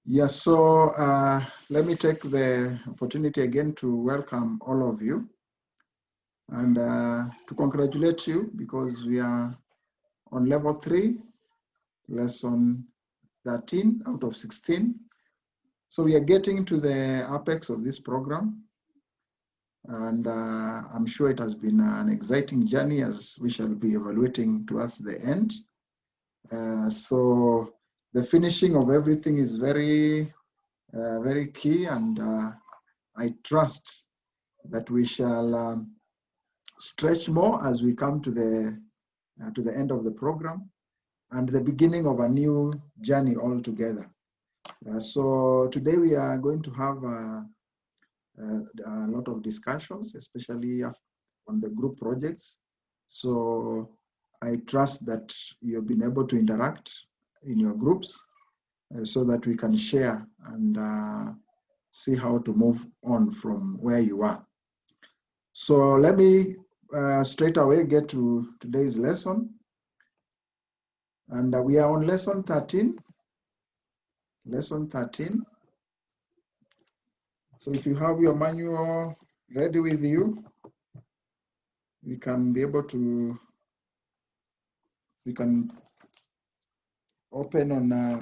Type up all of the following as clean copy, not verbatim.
Yes, so let me take the opportunity again to welcome all of you and to congratulate you because we are on level 3, lesson 13 out of 16. So we are getting to the apex of this program, and I'm sure it has been an exciting journey as we shall be evaluating towards the end. So the finishing of everything is very key, and I trust that we shall stretch more as we come to the end of the program and the beginning of a new journey altogether. So today we are going to have a lot of discussions, especially on the group projects. So I trust that you've been able to interact in your groups so that we can share and see how to move on from where you are. So let me straight away get to today's lesson. And we are on lesson 13. Lesson 13. So if you have your manual ready with you, we can be able to, we can open on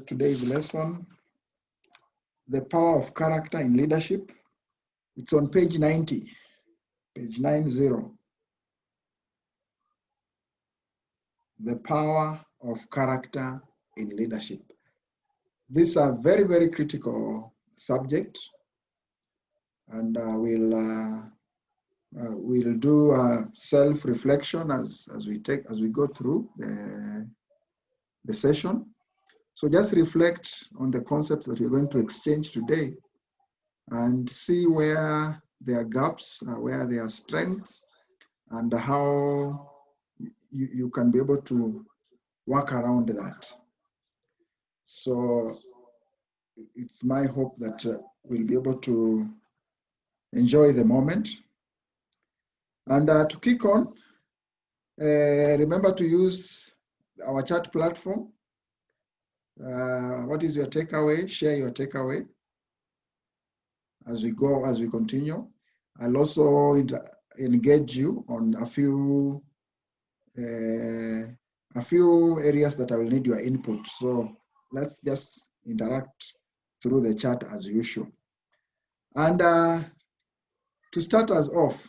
today's lesson, The Power of Character in Leadership. It's on page 90, page 90. The Power of Character in Leadership. This is a very, very critical subject, and we'll do self-reflection as we go through the session. So just reflect on the concepts that we're going to exchange today and see where there are gaps, where there are strengths, and how you can be able to work around that. So it's my hope that we'll be able to enjoy the moment. And to kick on, remember to use our chat platform. What is your takeaway? Share your takeaway as we continue. I'll also engage you on a few areas that I will need your input. So let's just interact through the chat as usual. And to start us off,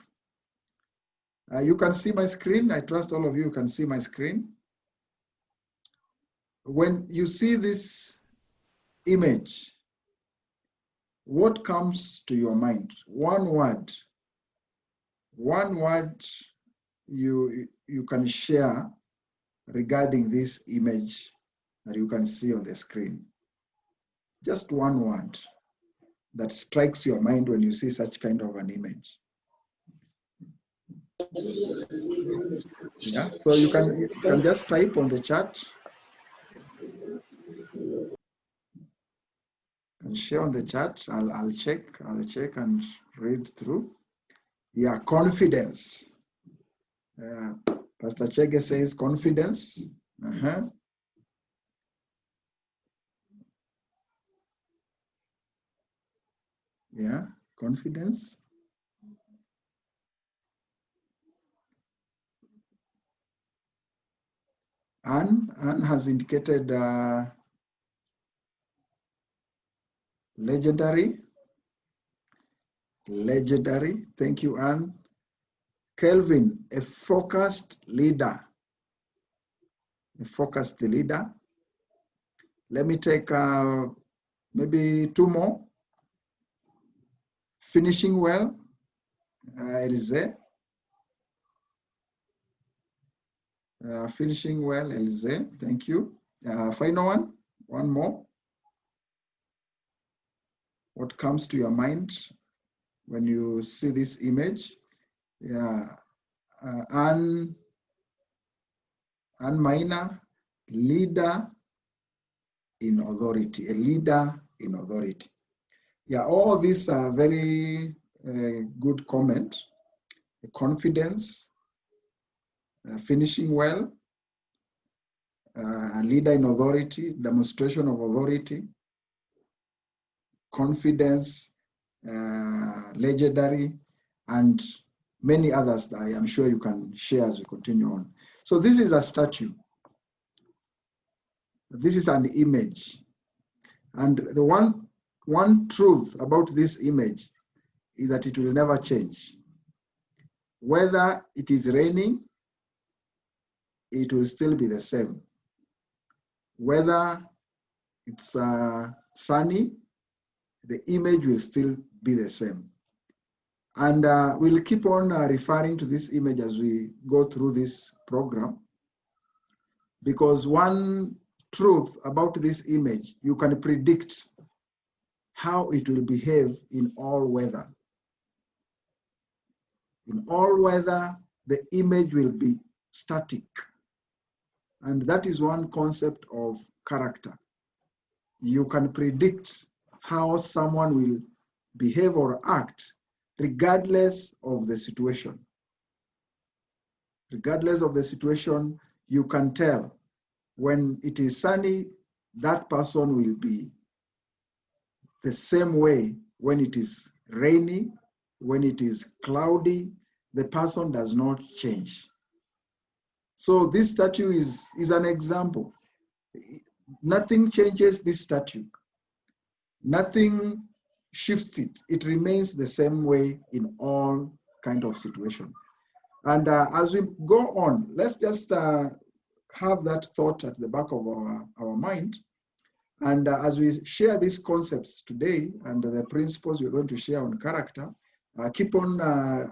you can see my screen. I trust all of you can see my screen. When you see this image, what comes to your mind? One word you can share regarding this image that you can see on the screen. Just one word that strikes your mind when you see such kind of an image. Yeah, so you can just type on the chat and share on the chat. I'll check and read through. Yeah, confidence. Pastor Chege says confidence. Yeah, confidence. Anne has indicated legendary. Thank you, Anne. Kelvin, a focused leader. Let me take maybe two more. Finishing well. Elise. Finishing well, Elise. Thank you. Final one more. What comes to your mind when you see this image? Yeah, Anne Maina, leader in authority, a leader in authority. Yeah, all these are very good comment. Confidence, finishing well, leader in authority, demonstration of authority, confidence, legendary, and many others that I am sure you can share as we continue on. So this is a statue. This is an image. And the one truth about this image is that it will never change. Whether it is raining, it will still be the same. Whether it's sunny, the image will still be the same. And we'll keep on referring to this image as we go through this program, because one truth about this image, you can predict how it will behave in all weather. In all weather, the image will be static. And that is one concept of character. You can predict how someone will behave or act regardless of the situation. Regardless of the situation, you can tell when it is sunny, that person will be the same way when it is rainy, when it is cloudy, the person does not change. So this statue is an example. Nothing changes this statue. Nothing shifts it. It remains the same way in all kind of situation. And as we go on, let's just have that thought at the back of our mind. And as we share these concepts today and the principles we're going to share on character, keep on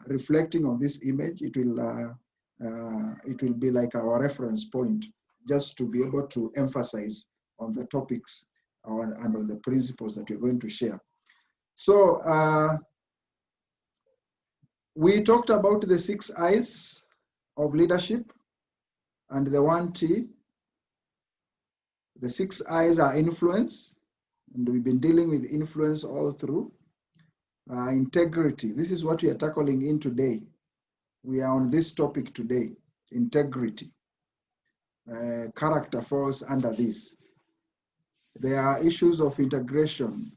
reflecting on this image. It will be like our reference point, just to be able to emphasize on the topics and on the principles that we're going to share. So we talked about the 6 I's of leadership and the 1 T. The 6 I's are influence, and we've been dealing with influence all through. Integrity, this is what we are tackling in today. We are on this topic today, integrity. Character falls under this. There are issues of integration.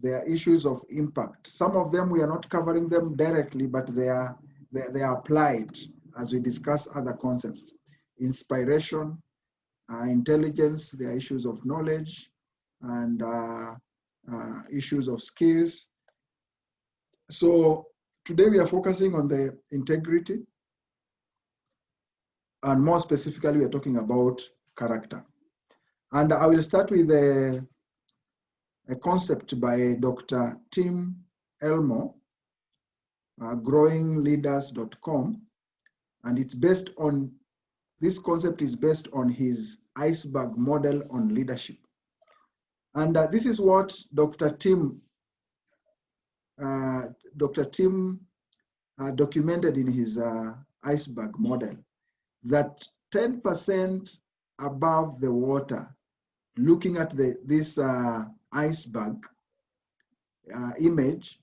There are issues of impact. Some of them, we are not covering them directly, but they are applied as we discuss other concepts. Inspiration, intelligence, there are issues of knowledge, and issues of skills. So today we are focusing on the integrity, and more specifically, we are talking about character. And I will start with a concept by Dr. Tim Elmo, growingleaders.com, and it's based on, this concept is based on his iceberg model on leadership. And this is what Dr. Tim documented in his iceberg model, that 10% above the water, looking at this iceberg image,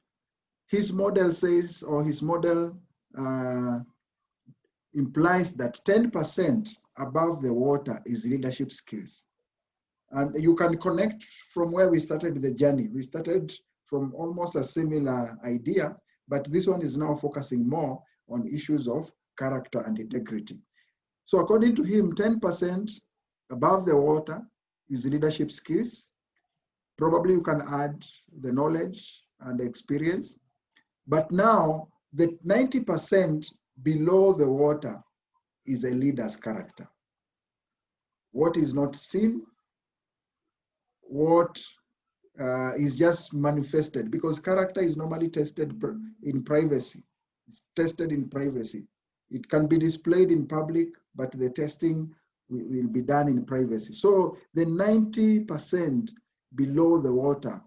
his model says, or his model implies that 10% above the water is leadership skills. And you can connect from where we started the journey. We started from almost a similar idea, but this one is now focusing more on issues of character and integrity. So according to him, 10% above the water is leadership skills. Probably you can add the knowledge and the experience. But now the 90% below the water is a leader's character. What is not seen, what is just manifested, because character is normally tested in privacy. It's tested in privacy. It can be displayed in public, but the testing will be done in privacy. So the 90% below the water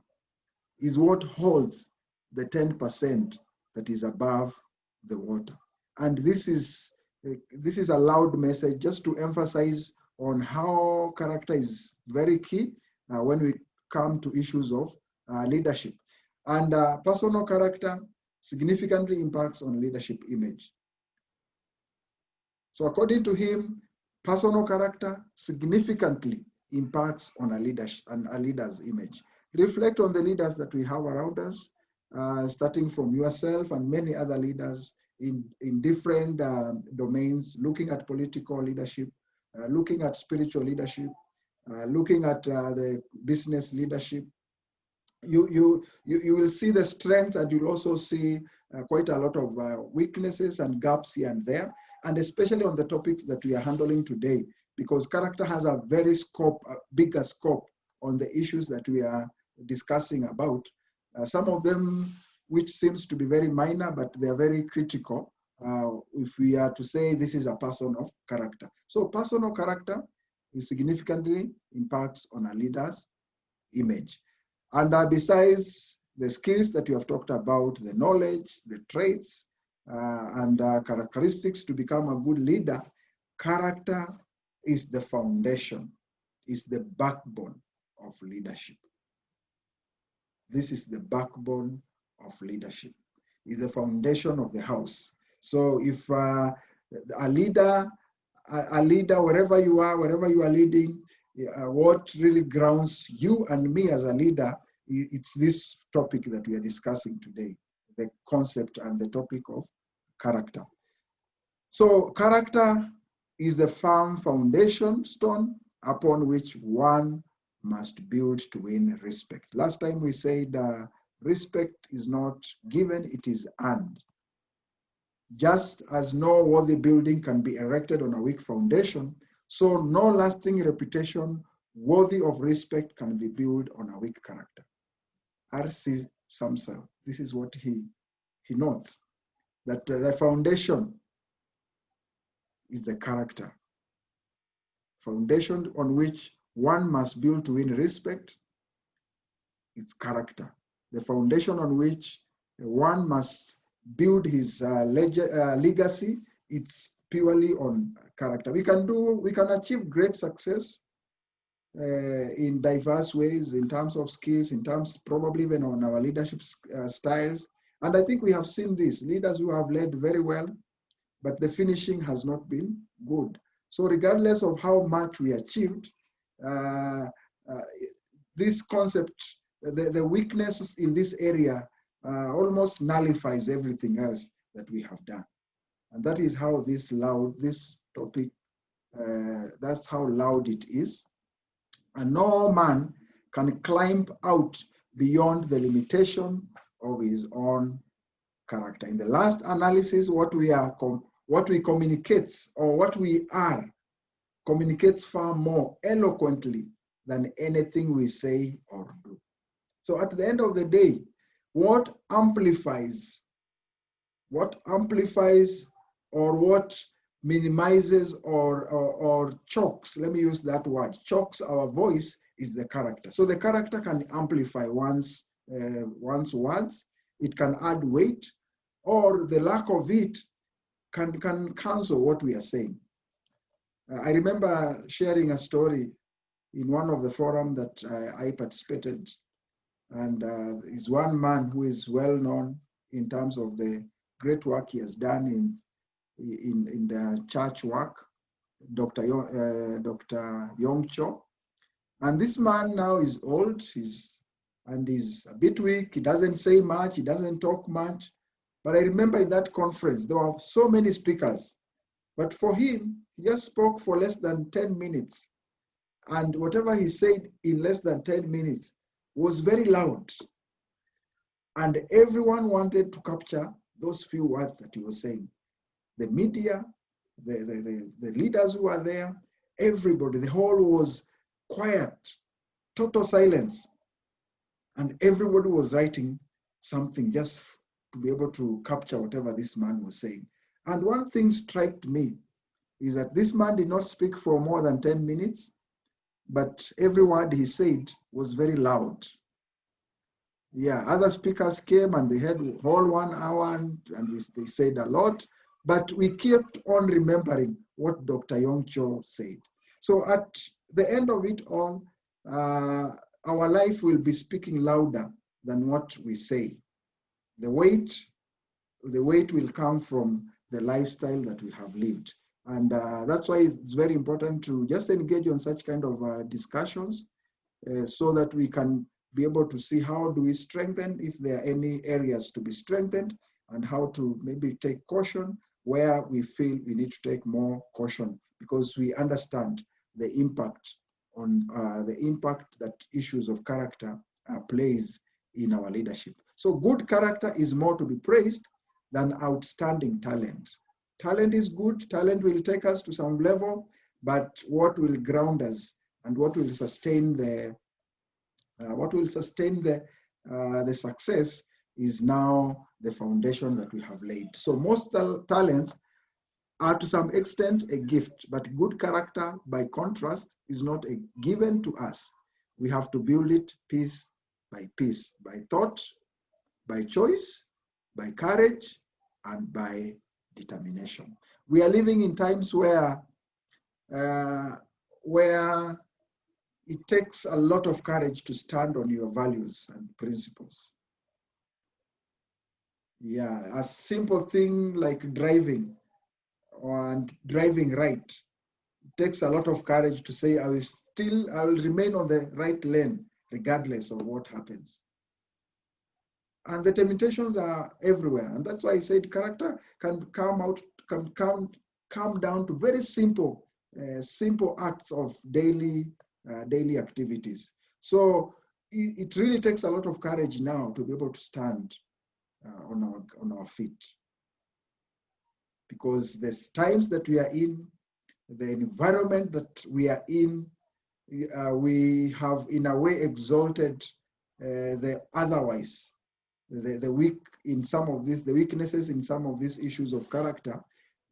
is what holds the 10% that is above the water. And this is a loud message just to emphasize on how character is very key when we come to issues of leadership. And personal character significantly impacts on leadership image. So according to him, personal character significantly impacts on a leader's image. reflect on the leaders that we have around us, starting from yourself and many other leaders in different domains, looking at political leadership, looking at spiritual leadership, looking at the business leadership. You will see the strength, and you'll also see quite a lot of weaknesses and gaps here and there, and especially on the topics that we are handling today, because character has a very bigger scope on the issues that we are discussing about. Some of them which seems to be very minor, but they are very critical if we are to say this is a person of character. So personal character significantly impacts on a leader's image. And besides the skills that you have talked about, the knowledge, the traits, and characteristics to become a good leader, character is the foundation, is the backbone of leadership. This is the backbone of leadership, is the foundation of the house. So if a leader, wherever you are leading, what really grounds you and me as a leader, it's this topic that we are discussing today, the concept and the topic of character. So character is the firm foundation stone upon which one must build to win respect. Last time we said respect is not given, it is earned. Just as no worthy building can be erected on a weak foundation, so no lasting reputation worthy of respect can be built on a weak character. R.C. Samsa, this is what he notes, that the foundation is the character. Foundation on which one must build to win respect, it's character. The foundation on which one must build his legacy, it's purely on character. We can achieve great success in diverse ways, in terms of skills, in terms probably even on our leadership styles. And I think we have seen this, leaders who have led very well, but the finishing has not been good. So regardless of how much we achieved, this concept, the weaknesses in this area almost nullifies everything else that we have done. And that is how this topic, that's how loud it is. And no man can climb out beyond the limitation of his own character. In the last analysis, what we communicate or what we are communicates far more eloquently than anything we say or do. So at the end of the day, what amplifies or what minimizes or chokes, let me use that word, chokes our voice is the character. So the character can amplify one's words, it can add weight, or the lack of it can cancel what we are saying. I remember sharing a story in one of the forums that I participated, and is one man who is well known in terms of the great work he has done in the church work, Dr. Yong Cho. And this man now is old, he's a bit weak, he doesn't say much, he doesn't talk much. But I remember in that conference, there were so many speakers, but for him, he just spoke for less than 10 minutes. And whatever he said in less than 10 minutes was very loud. And everyone wanted to capture those few words that he was saying. The media, the leaders who are there, everybody, the whole was quiet, total silence. And everybody was writing something just to be able to capture whatever this man was saying. And one thing struck me is that this man did not speak for more than 10 minutes, but every word he said was very loud. Yeah, other speakers came and they had whole 1 hour and they said a lot, but we kept on remembering what Dr. Yong Cho said. So at the end of it all, our life will be speaking louder than what we say. The weight will come from the lifestyle that we have lived. And that's why it's very important to just engage on such kind of discussions so that we can be able to see how do we strengthen, if there are any areas to be strengthened, and how to maybe take caution where we feel we need to take more caution, because we understand the impact on the impact that issues of character plays in our leadership. So good character is more to be praised than outstanding talent. Talent is good. Talent will take us to some level, but what will ground us and what will sustain the success is now the foundation that we have laid. So most talents are to some extent a gift, but good character, by contrast, is not a given to us. We have to build it piece by piece, by thought, by choice, by courage, and by determination. We are living in times where it takes a lot of courage to stand on your values and principles. Yeah, a simple thing like driving and driving right, it takes a lot of courage to say, I will remain on the right lane regardless of what happens. And the temptations are everywhere. And that's why I said character can come down to very simple acts of daily activities. So it really takes a lot of courage now to be able to stand on our feet, because there's times that we are in, the environment that we are in, we have in a way exalted the otherwise, the weak in some of these, the weaknesses in some of these issues of character,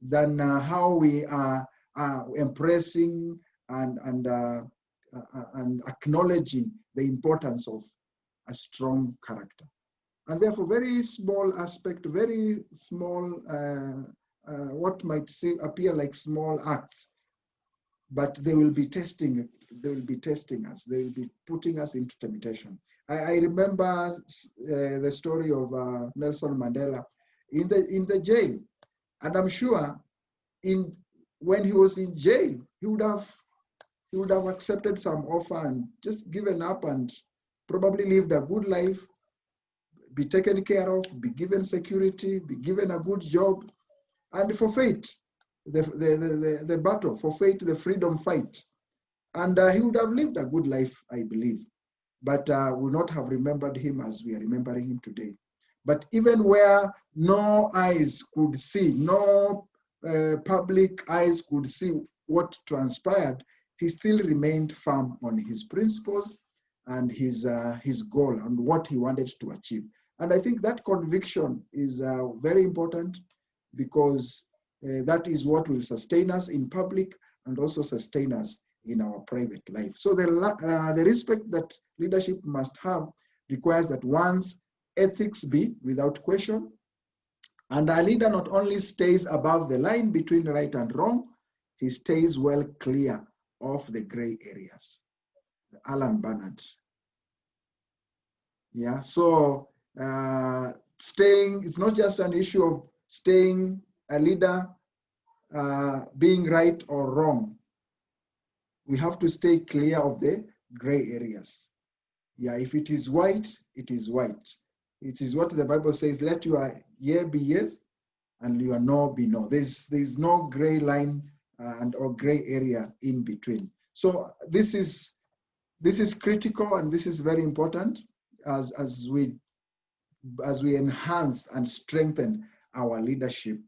than how we are embracing and acknowledging the importance of a strong character. And therefore, very small aspect, very small, what might appear like small acts, but they will be testing us. They will be putting us into temptation. I remember the story of Nelson Mandela in the jail, and I'm sure when he was in jail, he would have accepted some offer and just given up and probably lived a good life, be taken care of, be given security, be given a good job, and forfeit the battle, forfeit the freedom fight. And he would have lived a good life, I believe, but would not have remembered him as we are remembering him today. But even where no eyes could see, no public eyes could see what transpired, he still remained firm on his principles and his goal and what he wanted to achieve. And I think that conviction is very important, because that is what will sustain us in public and also sustain us in our private life. So the respect that leadership must have requires that one's ethics be without question, and a leader not only stays above the line between right and wrong, he stays well clear of the gray areas. Alan Bernard. Yeah, so it's not just an issue of staying a leader, being right or wrong. We have to stay clear of the gray areas. Yeah, if it is white, it is white. It is what the Bible says, let your yea be yes and your no be no. There's no gray line or gray area in between. So this is critical, and this is very important as we enhance and strengthen our leadership.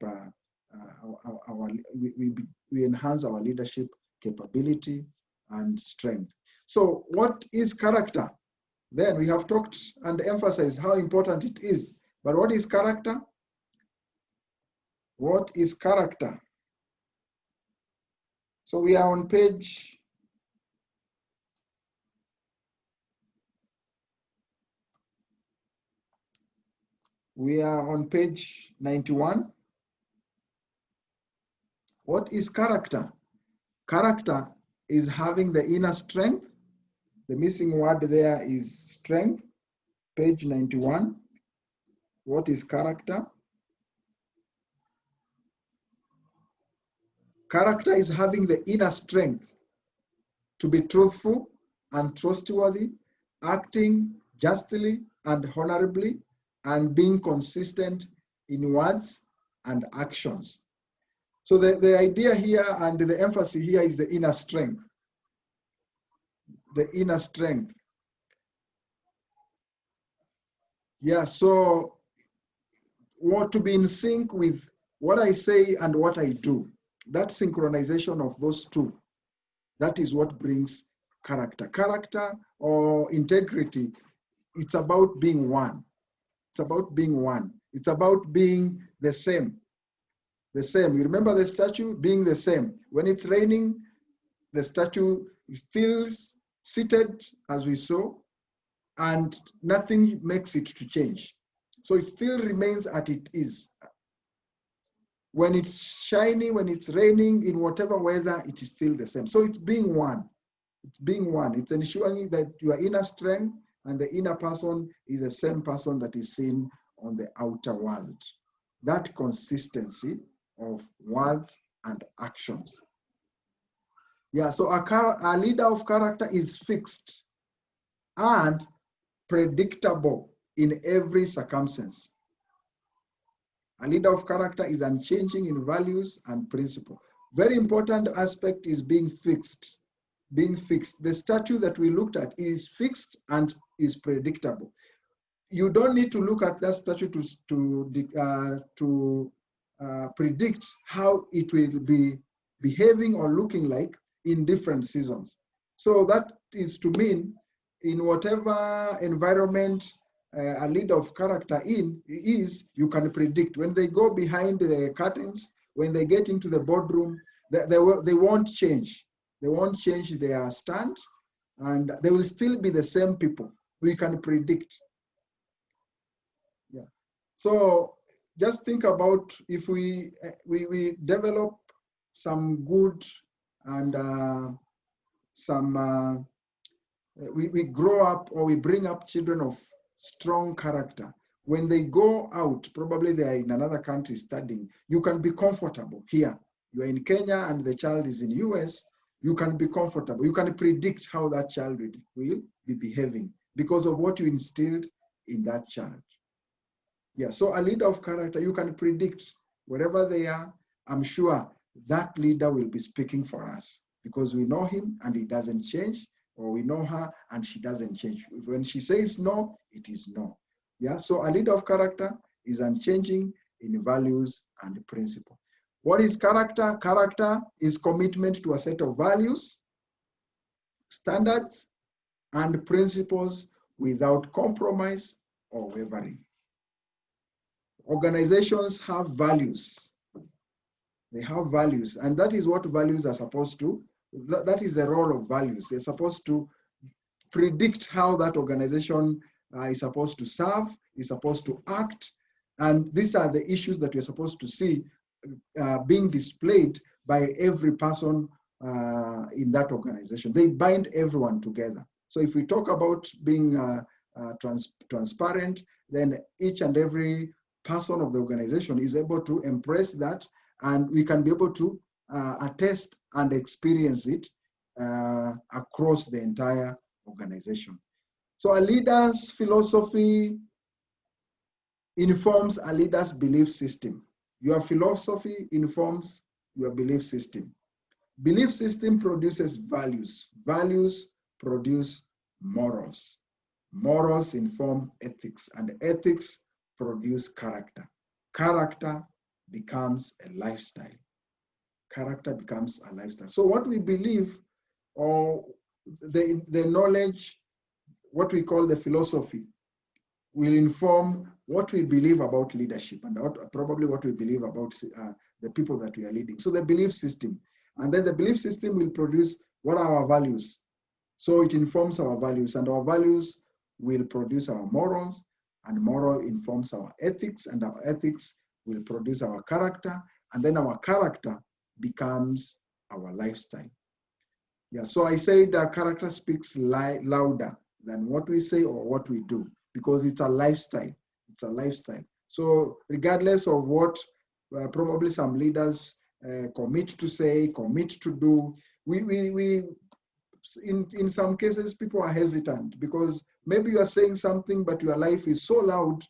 We enhance our leadership capability and strength. So what is character? Then we have talked and emphasized how important it is. But what is character? What is character? So we are on page 91. What is character? Character is having the inner strength. The missing word there is strength. Page 91. What is character? Character is having the inner strength to be truthful and trustworthy, acting justly and honorably, and being consistent in words and actions. So the idea here and the emphasis here is the inner strength. The inner strength. Yeah, so what to be in sync with what I say and what I do. That synchronization of those two, that is what brings character. Character or integrity, it's about being one. It's about being one. It's about being the same. The same. You remember the statue being the same. When it's raining, the statue is still seated as we saw, and nothing makes it to change. So it still remains as it is. When it's shiny, when it's raining, in whatever weather, it is still the same. So it's being one. It's being one. It's ensuring that your inner strength and the inner person is the same person that is seen on the outer world. That consistency of words and actions. Yeah, so a leader of character is fixed and predictable in every circumstance. A leader of character is unchanging in values and principle. Very important aspect is being fixed. Being fixed. The statue that we looked at is fixed and is predictable. You don't need to look at that statue to predict how it will be behaving or looking like in different seasons. So that is to mean in whatever environment a leader of character is, you can predict. When they go behind the curtains, when they get into the boardroom, they won't change. They won't change their stand, and they will still be the same people. We can predict. Yeah. So just think about if we develop some good and we grow up, or we bring up children of strong character. When they go out, probably they are in another country studying, you can be comfortable here. You are in Kenya and the child is in US, you can be comfortable. You can predict how that child will be behaving because of what you instilled in that child. Yeah, so a leader of character, you can predict wherever they are. I'm sure that leader will be speaking for us because we know him and he doesn't change, or we know her and she doesn't change. When she says no, it is no. Yeah, so a leader of character is unchanging in values and principle. What is character? Character is commitment to a set of values, standards, and principles without compromise or wavering. Organizations have values. They have values, and that is what values are supposed to, that is the role of values. They're supposed to predict how that organization is supposed to serve, is supposed to act, and these are the issues that we're supposed to see being displayed by every person in that organization. They bind everyone together. So if we talk about being transparent, then each and every person of the organization is able to embrace that, and we can be able to attest and experience it across the entire organization. So a leader's philosophy informs a leader's belief system. Your philosophy informs your belief system. Belief system produces values. Values produce morals. Morals inform ethics, and ethics produce character. Character becomes a lifestyle. Character becomes a lifestyle. So what we believe, or the knowledge, what we call the philosophy, will inform what we believe about leadership and probably what we believe about the people that we are leading. So the belief system, and then the belief system will produce what are our values. So it informs our values, and our values will produce our morals, and moral informs our ethics, and our ethics will produce our character, and then our character becomes our lifestyle. Yeah, so I say that character speaks louder than what we say or what we do, because it's a lifestyle. It's a lifestyle. So regardless of what probably some leaders commit to say, commit to do, we in some cases, people are hesitant because maybe you are saying something, but your life is so loud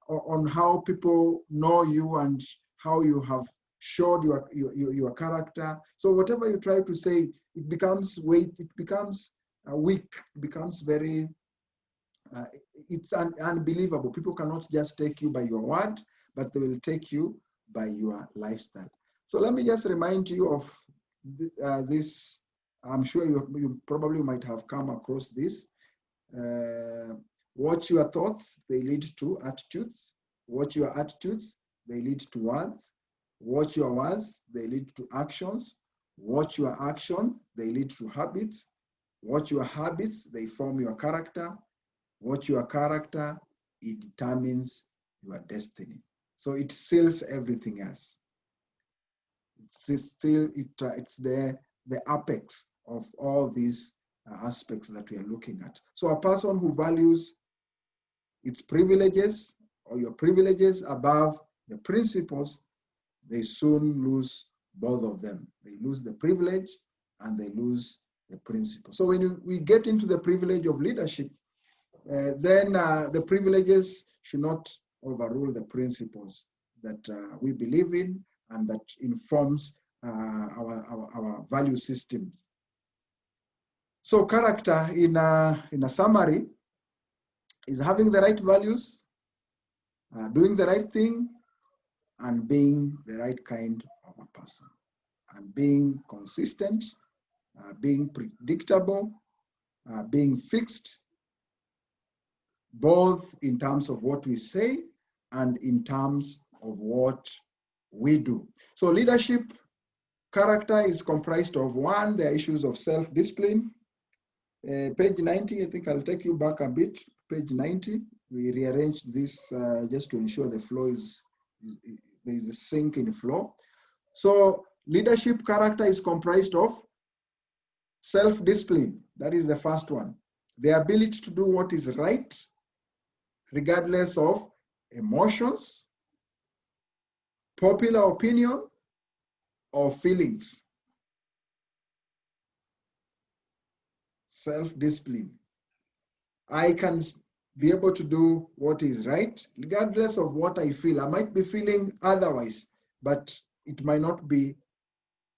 on how people know you and how you have showed your character. So whatever you try to say, it becomes weak, it becomes weak, it becomes very, it's unbelievable. People cannot just take you by your word, but they will take you by your lifestyle. So let me just remind you of this. I'm sure you probably might have come across this. Watch your thoughts, they lead to attitudes. Watch your attitudes, they lead to words. Watch your words, they lead to actions. Watch your action, they lead to habits. Watch your habits, they form your character. Watch your character, it determines your destiny. So it seals everything else. It's the apex of all these aspects that we are looking at. So a person who values its privileges or your privileges above the principles, they soon lose both of them. They lose the privilege and they lose the principle. So when we get into the privilege of leadership, then the privileges should not overrule the principles that we believe in and that informs our value systems. So character, in a summary, is having the right values, doing the right thing, and being the right kind of a person, and being consistent, being predictable, being fixed, both in terms of what we say and in terms of what we do. So leadership character is comprised of, one, the issues of self-discipline. Page 90, I think I'll take you back a bit. Page 90, we rearranged this just to ensure the flow there is a sync in flow. So leadership character is comprised of self-discipline. That is the first one. The ability to do what is right, regardless of emotions, popular opinion, or feelings. Self-discipline. I can be able to do what is right, regardless of what I feel. I might be feeling otherwise, but it might not be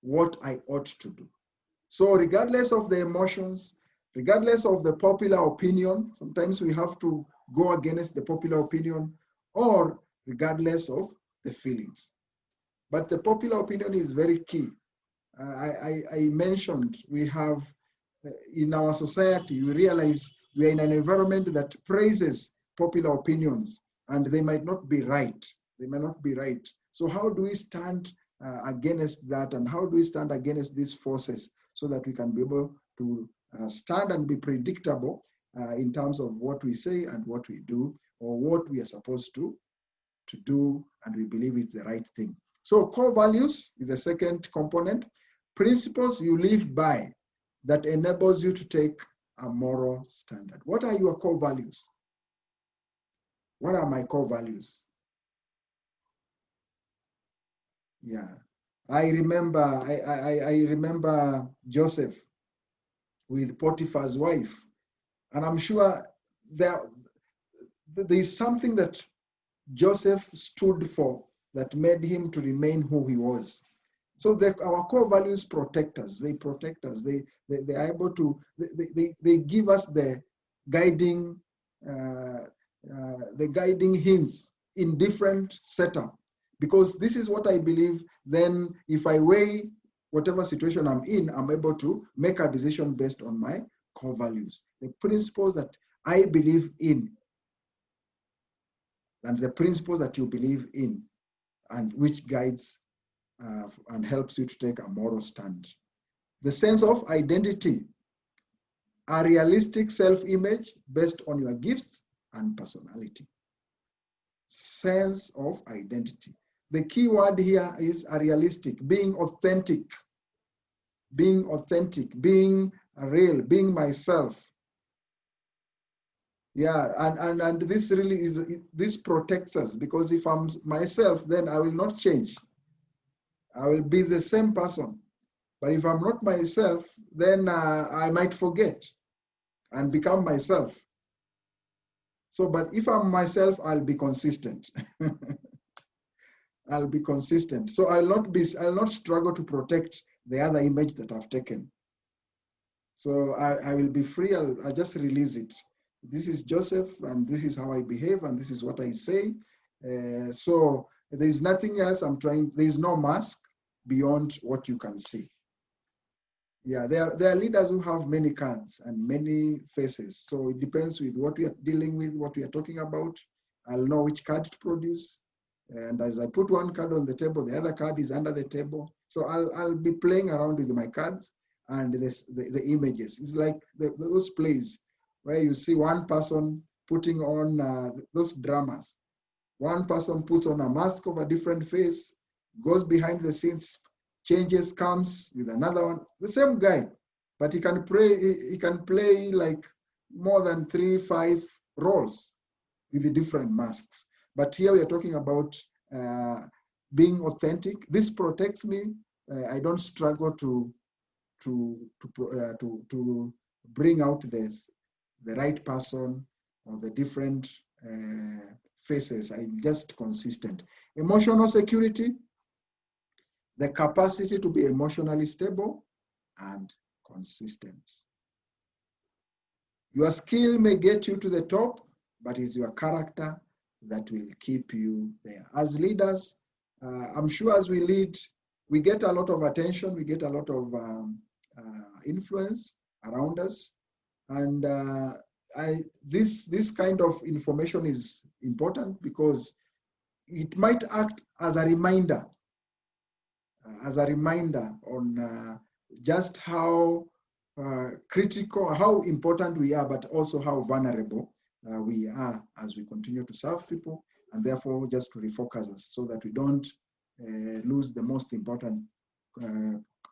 what I ought to do. So regardless of the emotions, regardless of the popular opinion, sometimes we have to go against the popular opinion, or regardless of the feelings. But the popular opinion is very key. I mentioned we have, in our society, we realize we are in an environment that praises popular opinions, and they might not be right. They might not be right. So how do we stand against that, and how do we stand against these forces so that we can be able to stand and be predictable in terms of what we say and what we do, or what we are supposed to do, and we believe it's the right thing. So core values is the second component. Principles you live by that enables you to take a moral standard. What are your core values? What are my core values? Yeah, I remember Joseph with Potiphar's wife, and I'm sure there is something that Joseph stood for that made him to remain who he was. So our core values protect us. They protect us. They are able to. They give us the guiding hints in different setup. Because this is what I believe. Then, if I weigh whatever situation I'm in, I'm able to make a decision based on my core values, the principles that I believe in, and the principles that you believe in, and which guides and helps you to take a moral stand. The sense of identity, a realistic self-image based on your gifts and personality. Sense of identity. The key word here is a realistic, being authentic, being real, being myself. Yeah, and this really is, this protects us, because if I'm myself, then I will not change. I will be the same person. But if I'm not myself, then I might forget and become myself. So, but if I'm myself, I'll be consistent. I'll be consistent. So I'll not struggle to protect the other image that I've taken. So I will be free. I'll just release it. This is Joseph, and this is how I behave, and this is what I say. So there's nothing else I'm trying. There's no mask beyond what you can see. Yeah, there are leaders who have many cards and many faces. So it depends with what we are dealing with, what we are talking about. I'll know which card to produce. And as I put one card on the table, the other card is under the table. So I'll be playing around with my cards and the images. It's like those plays where you see one person putting on those dramas. One person puts on a mask of a different face, goes behind the scenes, changes, comes with another one. The same guy, but he can play like more than 3-5 roles with the different masks. But here we are talking about being authentic. This protects me. I don't struggle to bring out the right person or the different faces. I'm just consistent. Emotional security, the capacity to be emotionally stable and consistent. Your skill may get you to the top, but it's your character that will keep you there. As leaders, I'm sure as we lead, we get a lot of attention, we get a lot of influence around us. And this kind of information is important because it might act as a reminder on just how critical, how important we are, but also how vulnerable we are as we continue to serve people, and therefore just to refocus us so that we don't lose the most important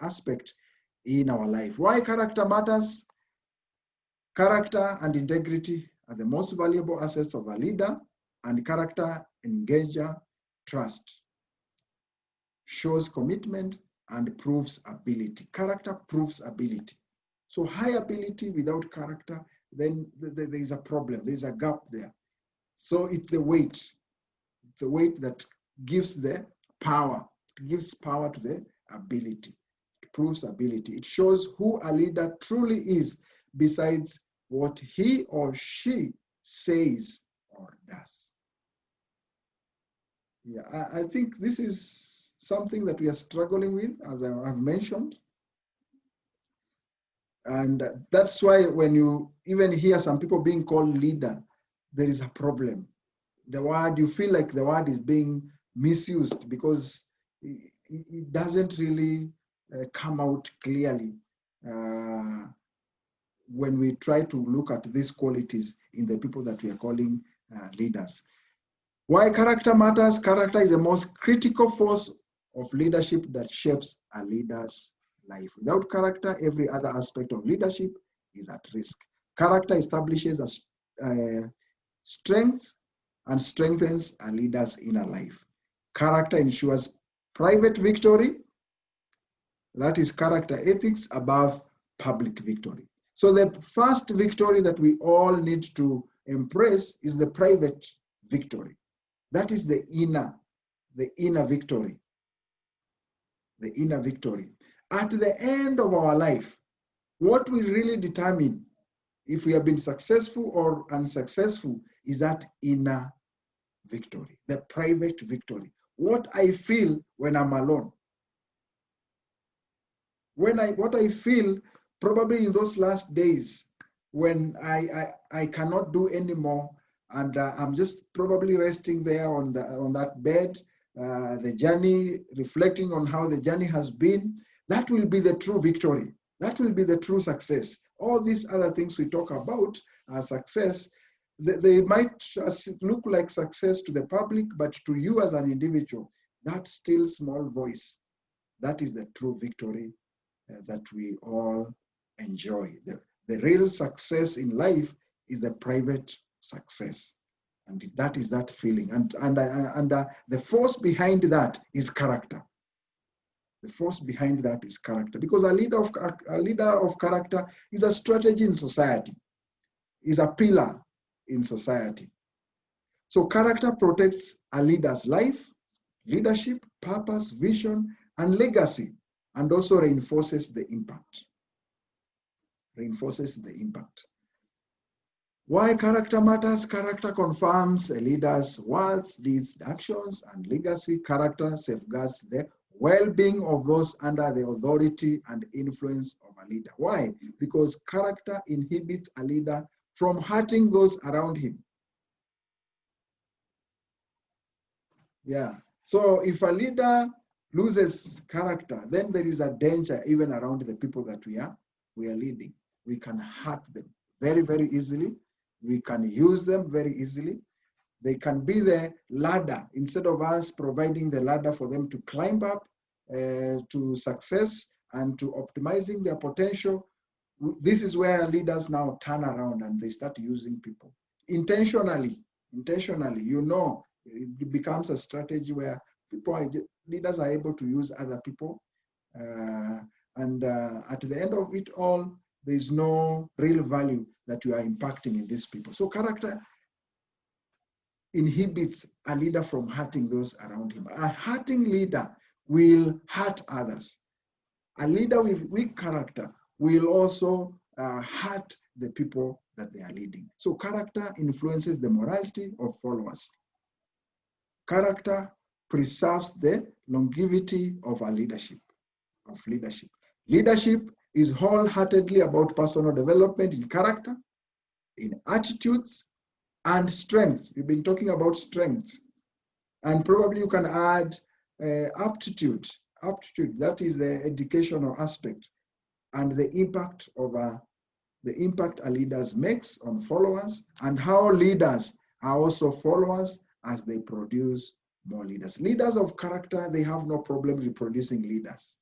aspect in our life. Why character matters? Character and integrity are the most valuable assets of a leader, and character engages trust, shows commitment, and proves ability. Character proves ability. So high ability without character, then there is a problem. There's a gap there. So it's the weight. It's the weight that gives the power. It gives power to the ability. It proves ability. It shows who a leader truly is besides what he or she says or does. Yeah, I think this is something that we are struggling with, as I've mentioned. And that's why when you even hear some people being called leader, there is a problem. The word, you feel like the word is being misused because it doesn't really come out clearly when we try to look at these qualities in the people that we are calling leaders. Why character matters? Character is the most critical force of leadership that shapes a leader's life. Without character, every other aspect of leadership is at risk. Character establishes a strength and strengthens a leader's inner life. Character ensures private victory, that is character ethics above public victory. So the first victory that we all need to embrace is the private victory. That is the inner victory. The inner victory. At the end of our life, what will really determine if we have been successful or unsuccessful is that inner victory, the private victory. What I feel when I'm alone. What I feel probably in those last days when I cannot do anymore, and I'm just probably resting there on that bed, the journey, reflecting on how the journey has been. That will be the true victory. That will be the true success. All these other things we talk about as success, they might look like success to the public, but to you as an individual, that still small voice, that is the true victory that we all enjoy. The real success in life is the private success. And that is that feeling. And the force behind that is character. The force behind that is character, because a leader of character is a strategy in society, is a pillar in society. So character protects a leader's life, leadership, purpose, vision, and legacy, and also reinforces the impact. Reinforces the impact. Why character matters? Character confirms a leader's words, deeds, actions, and legacy. Character safeguards the well-being of those under the authority and influence of a leader. Why? Because character inhibits a leader from hurting those around him. Yeah. So if a leader loses character, then there is a danger even around the people that we are leading. We can hurt them very, very easily. We can use them very easily. They can be the ladder instead of us providing the ladder for them to climb up to success and to optimizing their potential. This is where leaders now turn around and they start using people intentionally. You know, it becomes a strategy where leaders are able to use other people. And at the end of it all, there's no real value that you are impacting in these people. So character inhibits a leader from hurting those around him. A hurting leader will hurt others. A leader with weak character will also hurt the people that they are leading. So character influences the morality of followers. Character preserves the longevity of our leadership. Leadership is wholeheartedly about personal development in character, in attitudes, and strength. We've been talking about strength. And probably you can add aptitude. Aptitude, that is the educational aspect, and the impact a leaders makes on followers, and how leaders are also followers as they produce more leaders. Leaders of character, they have no problem reproducing leaders.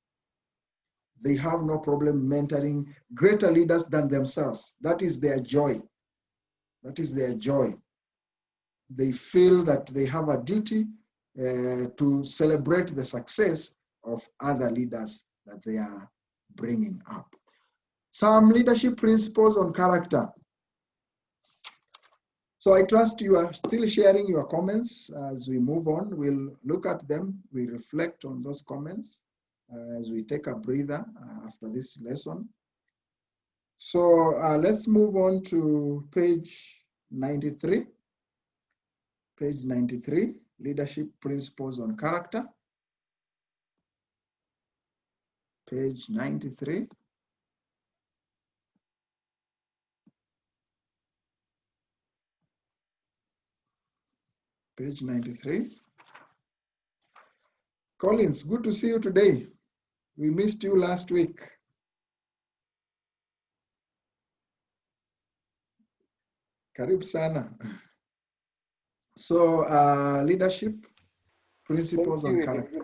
They have no problem mentoring greater leaders than themselves. That is their joy. That is their joy. They feel that they have a duty to celebrate the success of other leaders that they are bringing up. Some leadership principles on character. So I trust you are still sharing your comments as we move on. We'll look at them. We reflect on those comments as we take a breather after this lesson. So let's move on to page 93. Page 93, leadership principles on character. Page 93. Page 93. Collins, good to see you today. We missed you last week. Karibu sana. So leadership principles on character.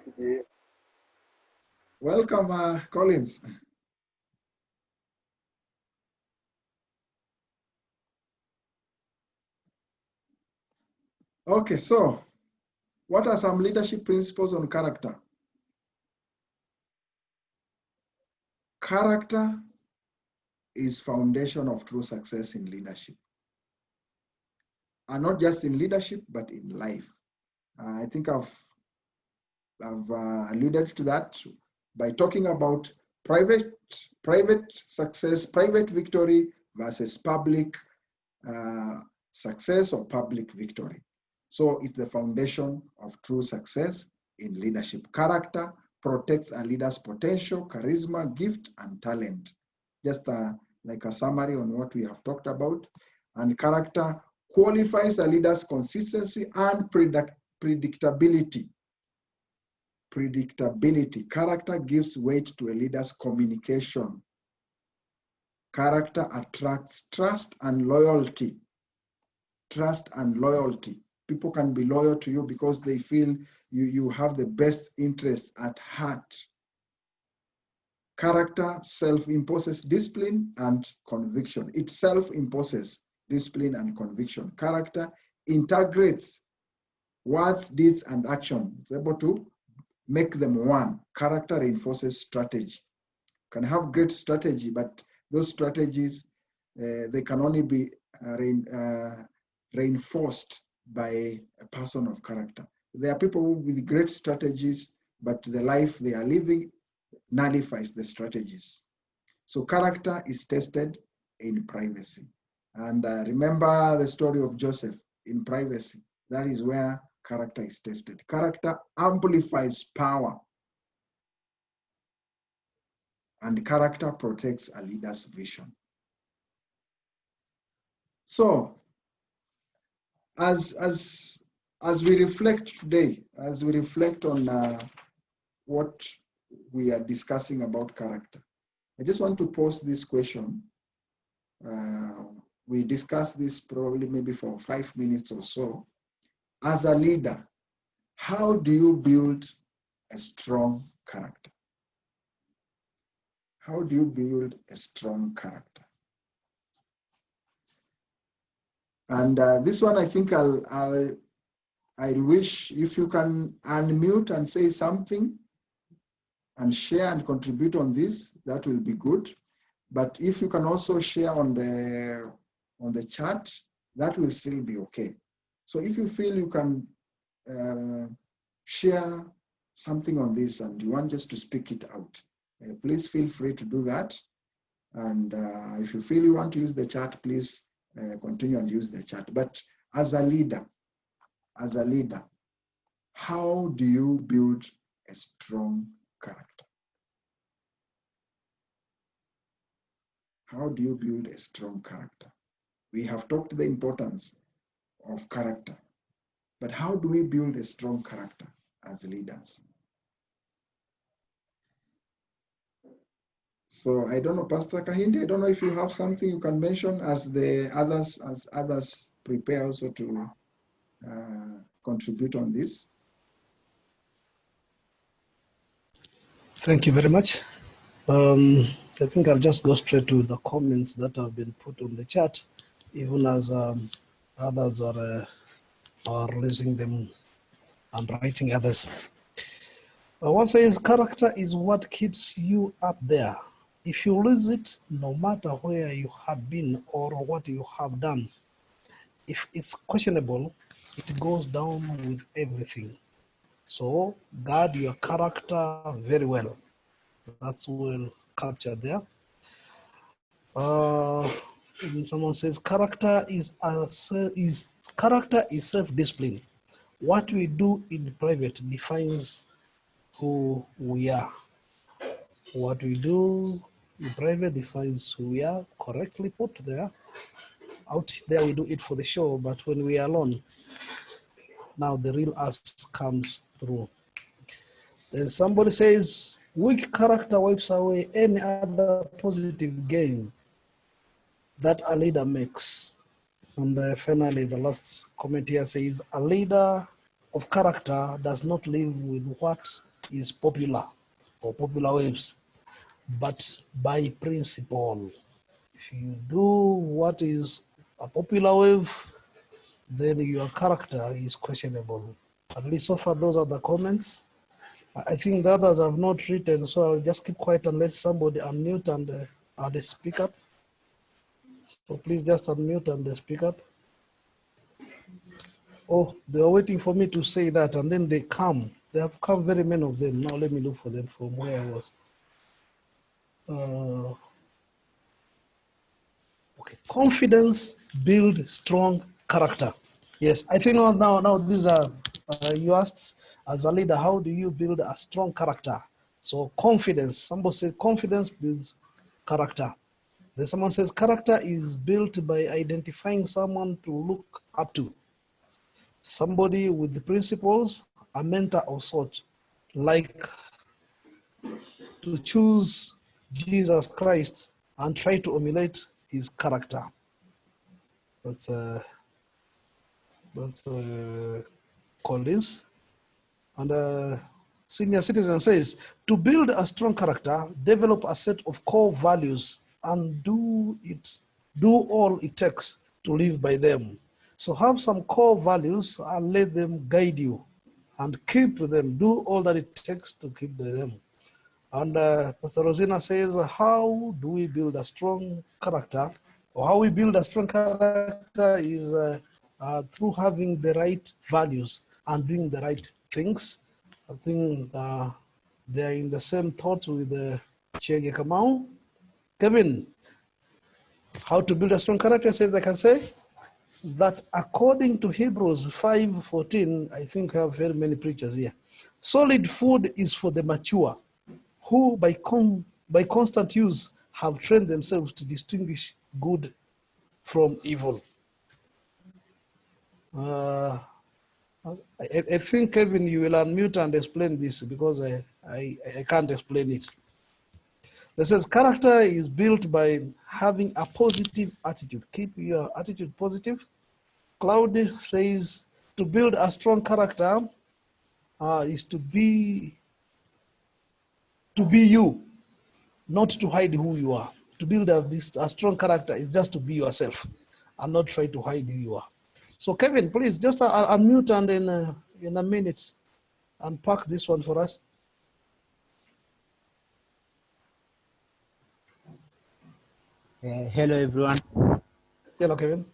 Welcome, Collins. Okay, so what are some leadership principles on character? Character is foundation of true success in leadership. And not just in leadership, but in life. I think I've alluded to that by talking about private success, private victory versus public success or public victory. So it's the foundation of true success in leadership. Character protects a leader's potential, charisma, gift, and talent. Just like a summary on what we have talked about. And character qualifies a leader's consistency and predictability. Predictability. Character gives weight to a leader's communication. Character attracts trust and loyalty. Trust and loyalty. People can be loyal to you because they feel you have the best interest at heart. Character self-imposes discipline and conviction. It self-imposes discipline and conviction. Character integrates words, deeds, and action. It's able to make them one. Character reinforces strategy. Can have great strategy, but those strategies, they can only be reinforced by a person of character. There are people with great strategies, but the life they are living nullifies the strategies. So character is tested in privacy. And remember the story of Joseph in privacy. That is where character is tested. Character amplifies power, and character protects a leader's vision. So, as we reflect today, as we reflect on what we are discussing about character, I just want to pose this question. We discussed this probably maybe for 5 minutes or so. As a leader, how do you build a strong character? How do you build a strong character? And this one, I think I wish if you can unmute and say something and share and contribute on this, that will be good. But if you can also share on the chat, that will still be okay. So if you feel you can share something on this and you want just to speak it out, please feel free to do that. And if you feel you want to use the chat, please continue and use the chat. But as a leader, how do you build a strong character? How do you build a strong character? We have talked the importance of character, but how do we build a strong character as leaders? So I don't know, Pastor Kahinde, I don't know if you have something you can mention as others prepare also to contribute on this. Thank you very much. I think I'll just go straight to the comments that have been put on the chat, even as others are releasing them and writing others. One says, character is what keeps you up there. If you lose it, no matter where you have been or what you have done, if it's questionable, it goes down with everything. So guard your character very well. That's well captured there. Someone says character is self-discipline. What we do in private defines who we are. What we do in private defines who we are. Correctly put there. Out there we do it for the show, but when we are alone, now the real us comes through. Then somebody says, weak character wipes away any other positive gain that a leader makes. And finally, the last comment here says, a leader of character does not live with what is popular or popular waves, but by principle. If you do what is a popular wave, then your character is questionable. At least so far, those are the comments. I think the others have not written, so I'll just keep quiet and let somebody unmute and speak up. So please just unmute and speak up. Oh, they were waiting for me to say that, and then they come. They have come, very many of them. Now let me look for them from where I was. Okay, confidence build strong character. Yes, I think now these are, you asked as a leader, how do you build a strong character? So confidence, somebody said confidence builds character. Then someone says character is built by identifying someone to look up to. Somebody with the principles, a mentor of sorts, like to choose Jesus Christ and try to emulate his character. That's Collins. And senior citizen says, to build a strong character, develop a set of core values and do all it takes to live by them. So have some core values and let them guide you and keep them. Do all that it takes to keep them. And Pastor Rosina says, how do we build a strong character? Or how we build a strong character is through having the right values and doing the right things. I think they're in the same thoughts with Chege Kamau. Kevin, how to build a strong character says, I can say that according to Hebrews 5:14, I think I have very many preachers here. Solid food is for the mature, who by constant use have trained themselves to distinguish good from evil. I think, Kevin, you will unmute and explain this because I can't explain it. It says character is built by having a positive attitude. Keep your attitude positive. Claude says to build a strong character is to be you, not to hide who you are. To build a strong character is just to be yourself and not try to hide who you are. So Kevin, please just unmute and then in a minute unpack this one for us. Hello, everyone. Hello, Kevin.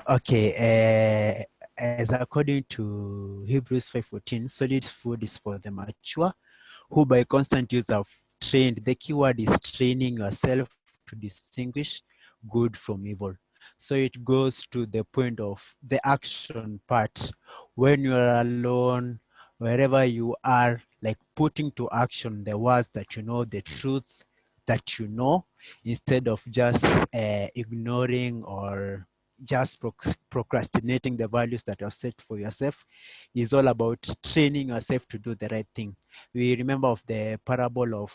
Okay. As according to Hebrews 5:14, solid food is for the mature, who by constant use have trained. The key word is training yourself to distinguish good from evil. So it goes to the point of the action part. When you are alone, wherever you are, like putting to action the words that you know, the truth that you know, instead of just ignoring or just procrastinating the values that you have set for yourself. Is all about training yourself to do the right thing. We remember of the parable of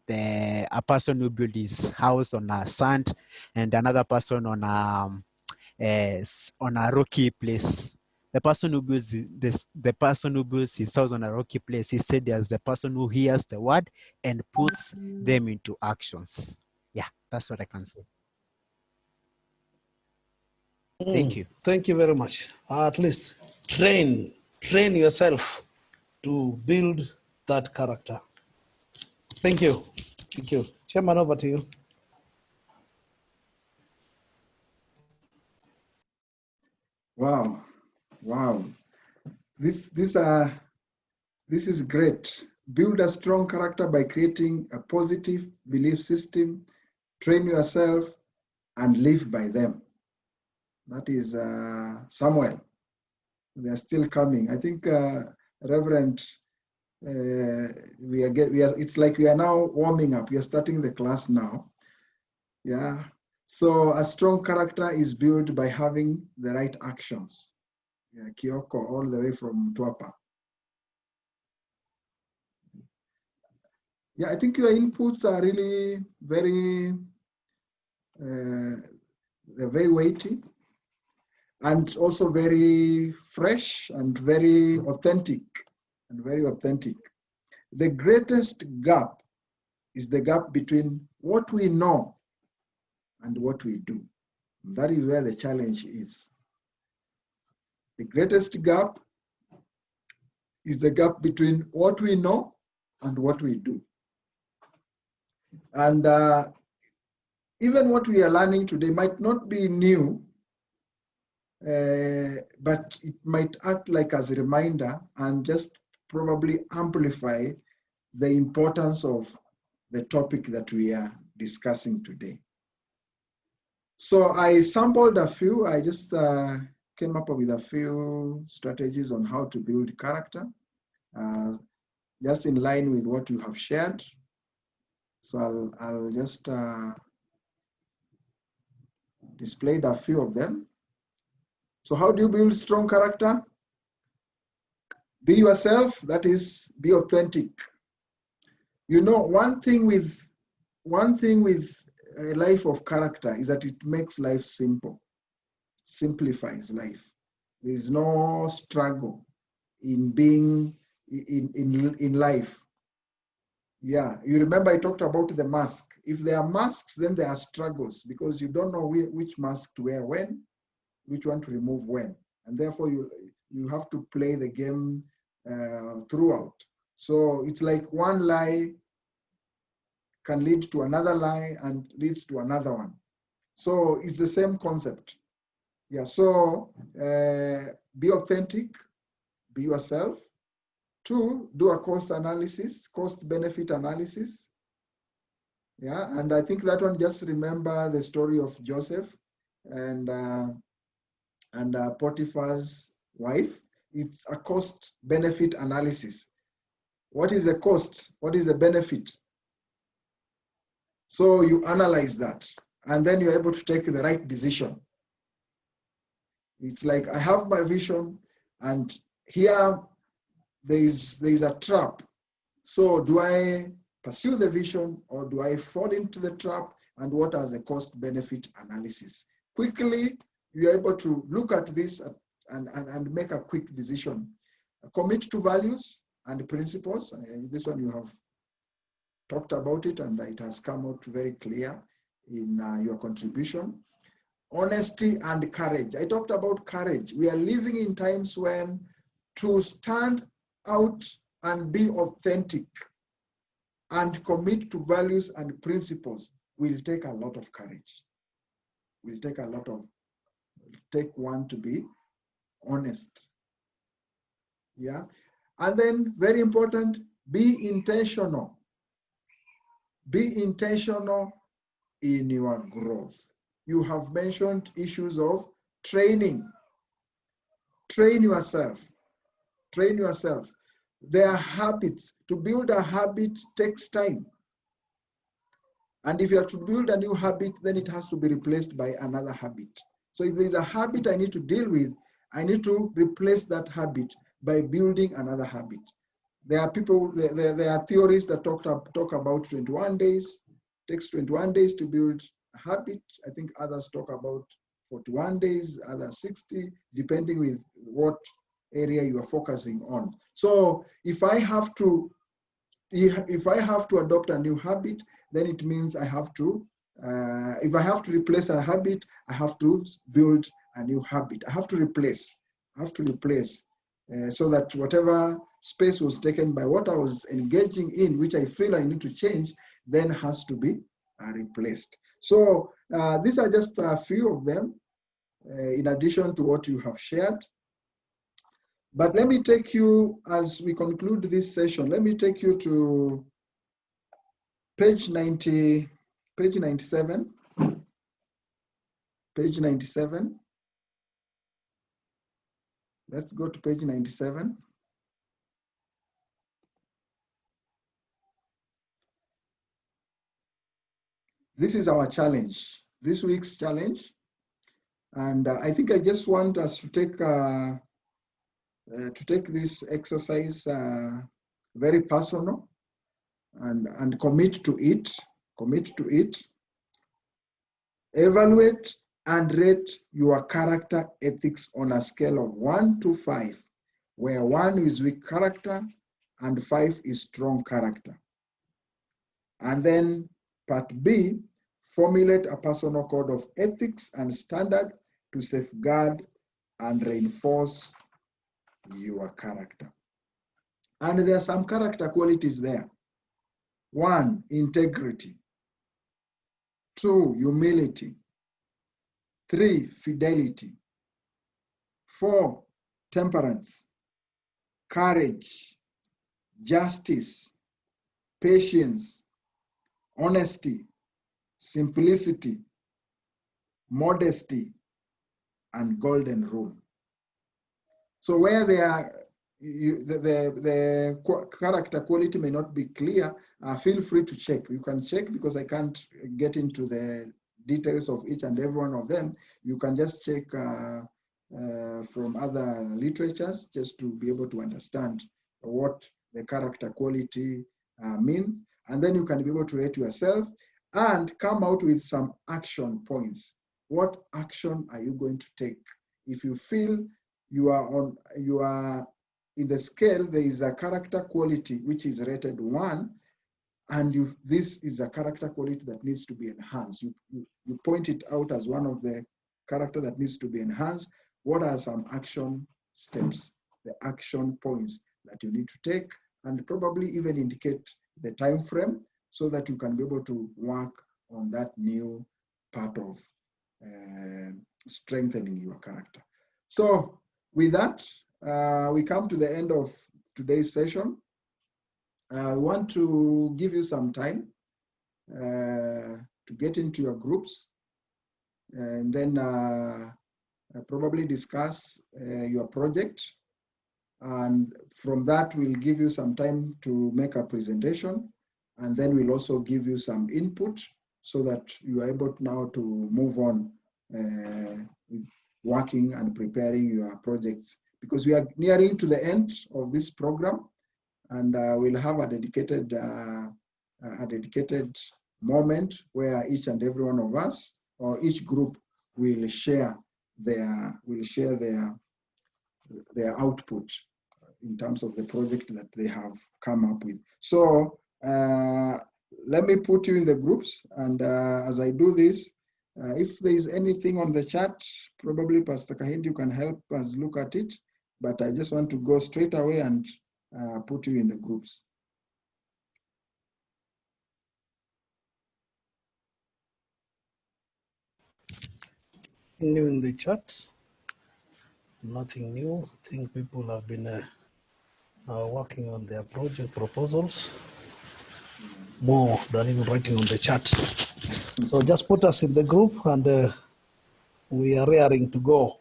a person who built his house on a sand and another person on a rocky place. The person who builds the person who builds his house on a rocky place, he said, as the person who hears the word and puts them into actions. Yeah, that's what I can say. Thank you. Thank you very much. At least train yourself to build that character. Thank you. Thank you. Chairman, over to you. Wow, wow. This is great. Build a strong character by creating a positive belief system, train yourself, and live by them. That is Samuel. They are still coming. I think Reverend, it's like we are now warming up. We are starting the class now. Yeah. So a strong character is built by having the right actions. Yeah, Kyoko, all the way from Twapa. Yeah, I think your inputs are really very, they're very weighty and also very fresh and very authentic The greatest gap is the gap between what we know and what we do. And that is where the challenge is. The greatest gap is the gap between what we know and what we do. And even what we are learning today might not be new, but it might act like as a reminder and just probably amplify the importance of the topic that we are discussing today. So I sampled a few. I just came up with a few strategies on how to build character, just in line with what you have shared. So I'll just display a few of them. So how do you build strong character? Be yourself, that is, be authentic. You know, one thing with a life of character is that it makes life simple, simplifies life. There is no struggle in being in life. Yeah, you remember I talked about the mask. If there are masks, then there are struggles because you don't know which mask to wear when, which one to remove when. And therefore you have to play the game throughout. So it's like one lie can lead to another lie and leads to another one. So it's the same concept. Yeah, so be authentic, be yourself. 2, do a cost analysis, cost benefit analysis. Yeah, and I think that one, just remember the story of Joseph and Potiphar's wife. It's a cost benefit analysis. What is the cost? What is the benefit? So you analyze that, and then you're able to take the right decision. It's like, I have my vision, and here there is a trap. So do I pursue the vision, or do I fall into the trap? And what are the cost benefit analysis? Quickly, you're able to look at this and make a quick decision. Commit to values and principles. This one you have talked about it, and it has come out very clear in your contribution. Honesty and courage. I talked about courage. We are living in times when to stand out and be authentic and commit to values and principles will take a lot of courage. Will take a lot of, take one to be honest. Yeah. And then very important, be intentional. Be intentional in your growth. You have mentioned issues of training. Train yourself. Train yourself. There are habits. To build a habit takes time. And if you have to build a new habit, then it has to be replaced by another habit. So if there's a habit I need to deal with, I need to replace that habit by building another habit. There are people, there are theories that talk about 21 days. It takes 21 days to build a habit. I think others talk about 41 days, others 60, depending with what area you are focusing on. So if I have to adopt a new habit, then it means I have to, if I have to replace a habit, I have to build a new habit. I have to replace, so that whatever space was taken by what I was engaging in, which I feel I need to change, then has to be replaced. So these are just a few of them, in addition to what you have shared. But let me take you, as we conclude this session, let me take you to page 97. Page 97. Let's go to page 97. This is our challenge, this week's challenge. And I think I just want us to take this exercise very personal and commit to it. Evaluate and rate your character ethics on a scale of 1 to 5, where 1 is weak character and 5 is strong character. And then part B, formulate a personal code of ethics and standard to safeguard and reinforce your character. And there are some character qualities there. 1, integrity. 2, humility. 3, fidelity. 4, temperance. Courage. Justice. Patience. Honesty. Simplicity. Modesty. And golden rule. So where they are, the character quality may not be clear, feel free to check. You can check, because I can't get into the details of each and every one of them. You can just check from other literatures, just to be able to understand what the character quality means. And then you can be able to rate yourself and come out with some action points. What action are you going to take? If you feel you are in the scale, there is a character quality which is rated 1, and this is a character quality that needs to be enhanced. You point it out as one of the character that needs to be enhanced. What are some action steps, the action points that you need to take, and probably even indicate the time frame so that you can be able to work on that new part of strengthening your character. So with that, we come to the end of today's session. I want to give you some time to get into your groups, and then probably discuss your project. And from that, we'll give you some time to make a presentation, and then we'll also give you some input so that you are able now to move on with working and preparing your projects, because we are nearing to the end of this program, and we'll have a dedicated moment where each and every one of us or each group will share their output in terms of the project that they have come up with. So let me put you in the groups, and as I do this, if there is anything on the chat, probably Pastor Kahindi, you can help us look at it, but I just want to go straight away and put you in the groups. New in the chat, nothing new. I think people have been working on their project proposals more than even writing on the chat. So just put us in the group, and we are raring to go.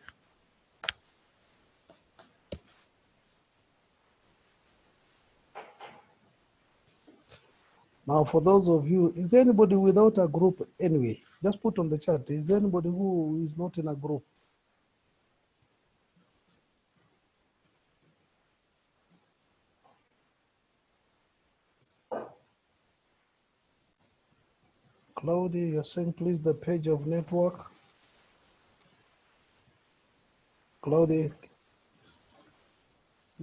Now, for those of you, is there anybody without a group anyway? Just put on the chat. Is there anybody who is not in a group? Claudia, you're saying please the page of network. Claudia,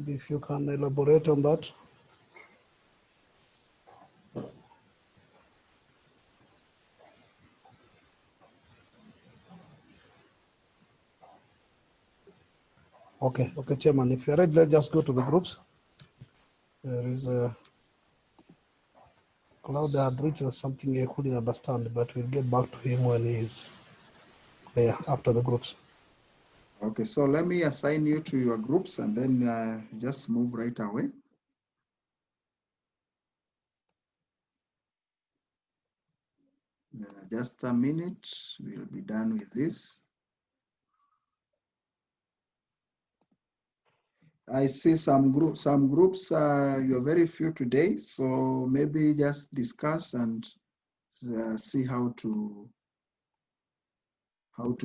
if you can elaborate on that. Okay, Chairman, if you're ready, let's just go to the groups. There is a Claudia had written something I couldn't understand, but we'll get back to him when he's there after the groups. Okay, so let me assign you to your groups, and then just move right away. Just a minute, we'll be done with this. I see some groups, you're very few today, so maybe just discuss and see how to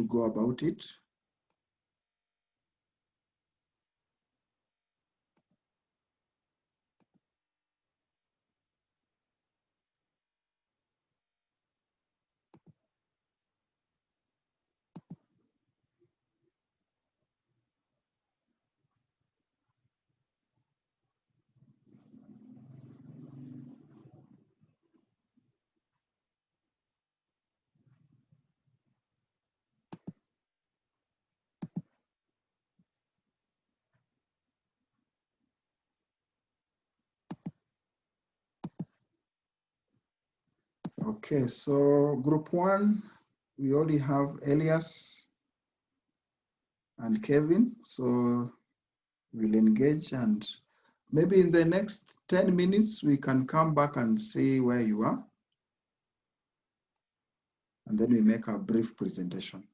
go about it. Okay, so group one, we already have Elias and Kevin, so we'll engage, and maybe in the next 10 minutes, we can come back and see where you are. And then we make a brief presentation.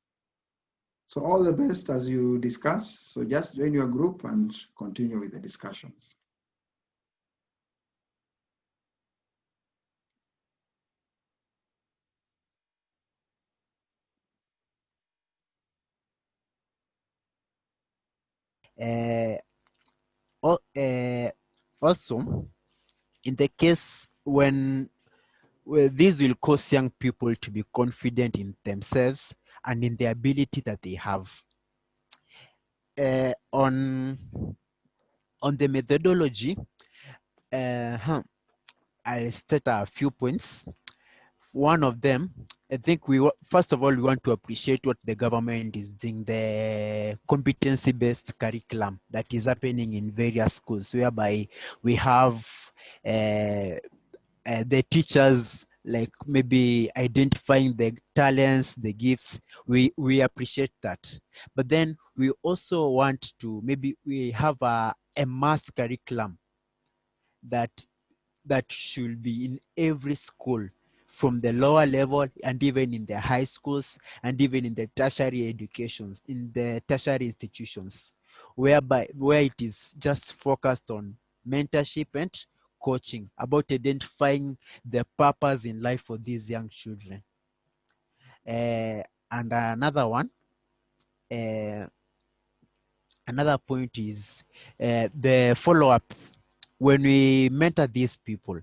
So all the best as you discuss. So just join your group and continue with the discussions. Also, in the case when this will cause young people to be confident in themselves and in the ability that they have. On the methodology, I'll state a few points. one of them, I think first of all, we want to appreciate what the government is doing, the competency-based curriculum that is happening in various schools, whereby we have the teachers like maybe identifying the talents, the gifts. We appreciate that. But then we also want to, maybe we have a mass curriculum that should be in every school, from the lower level and even in the high schools and even in the tertiary educations, in the tertiary institutions, where it is just focused on mentorship and coaching, about identifying the purpose in life for these young children. And another one, another point is the follow-up. When we mentor these people,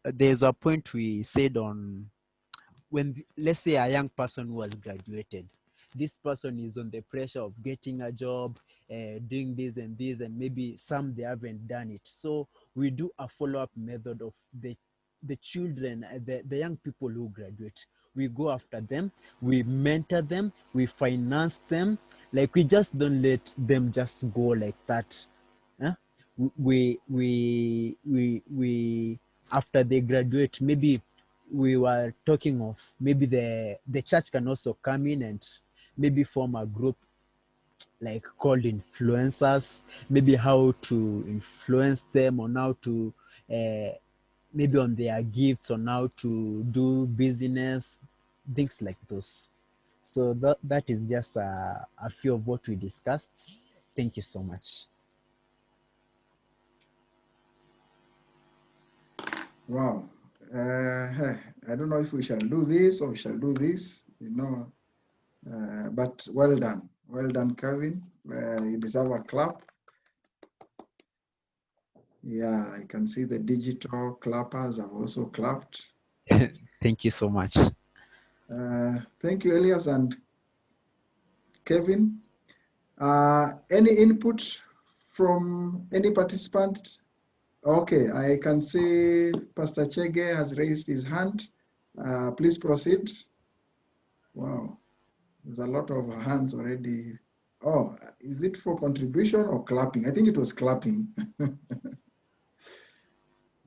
there's a point we said on, when let's say a young person who has graduated, this person is on the pressure of getting a job, doing this and this, and maybe some they haven't done it. So we do a follow-up method of the children, the young people who graduate. We go after them, we mentor them, we finance them. Like, we just don't let them just go like that. Huh? We after they graduate, maybe we were talking of, maybe the church can also come in and maybe form a group like called influencers, maybe how to influence them on how to maybe on their gifts, on how to do business, things like those. So that is just a few of what we discussed. Thank you so much. Wow. I don't know if we shall do this or we shall do this, but well done. Well done, Kevin. You deserve a clap. Yeah, I can see the digital clappers have also clapped. Thank you so much. Thank you, Elias and Kevin. Any input from any participant? Okay, I can see Pastor Chege has raised his hand. Please proceed. Wow, there's a lot of hands already. Oh, is it for contribution or clapping? I think it was clapping.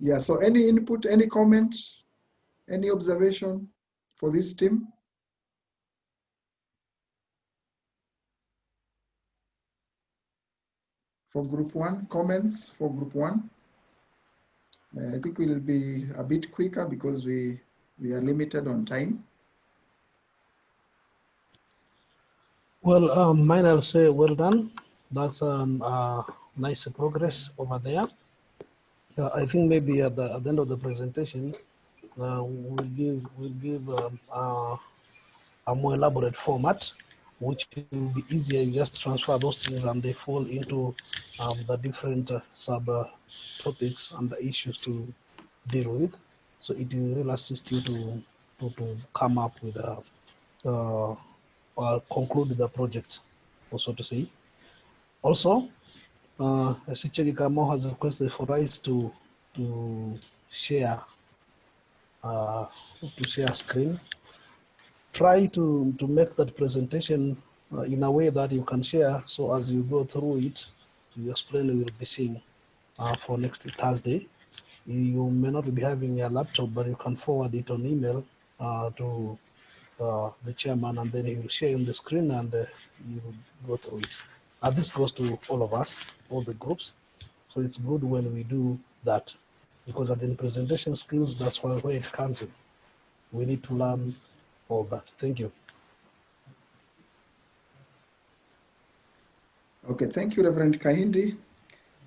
Yeah, so any input, any comment, any observation for this team? For group one, comments for group one? I think we'll be a bit quicker because we are limited on time. Well, mine, I'll say well done. That's nice progress over there. I think maybe at the end of the presentation, we'll give a more elaborate format, which will be easier. You just transfer those things and they fall into the different sub topics and the issues to deal with. So it will really assist you to come up with conclude the project, or so to say. Also, I see Chedikamo has requested for us to share screen. Try to make that presentation in a way that you can share, so as you go through it, you explain we will be seeing for next Thursday. You may not be having a laptop, but you can forward it on email to the chairman, and then he will share on the screen and you will go through it. This goes to all of us, all the groups. So it's good when we do that, because at the presentation skills, that's where it comes in. We need to learn all that. Thank you. Okay, thank you, Reverend Kahindi.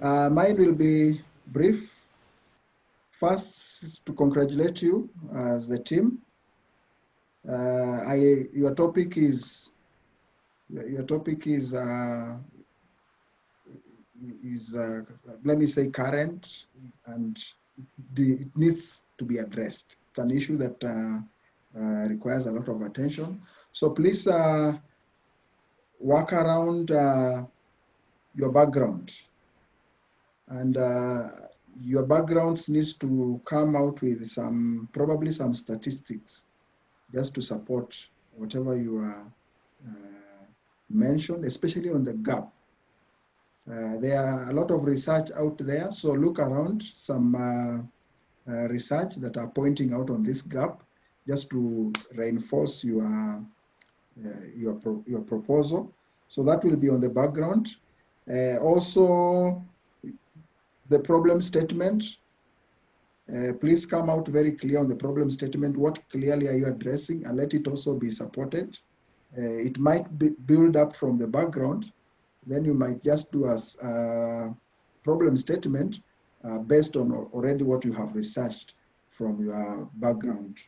Mine will be brief. First, to congratulate you as the team. Your topic is let me say current, and it needs to be addressed. It's an issue that requires a lot of attention. So please work around your background, and your backgrounds needs to come out with probably some statistics just to support whatever you are mentioned, especially on the gap. There are a lot of research out there, so look around some research that are pointing out on this gap just to reinforce your proposal. So that will be on the background. Also, the problem statement. Please come out very clear on the problem statement. What clearly are you addressing, and let it also be supported. It might build up from the background. Then you might just do as a problem statement based on already what you have researched from your background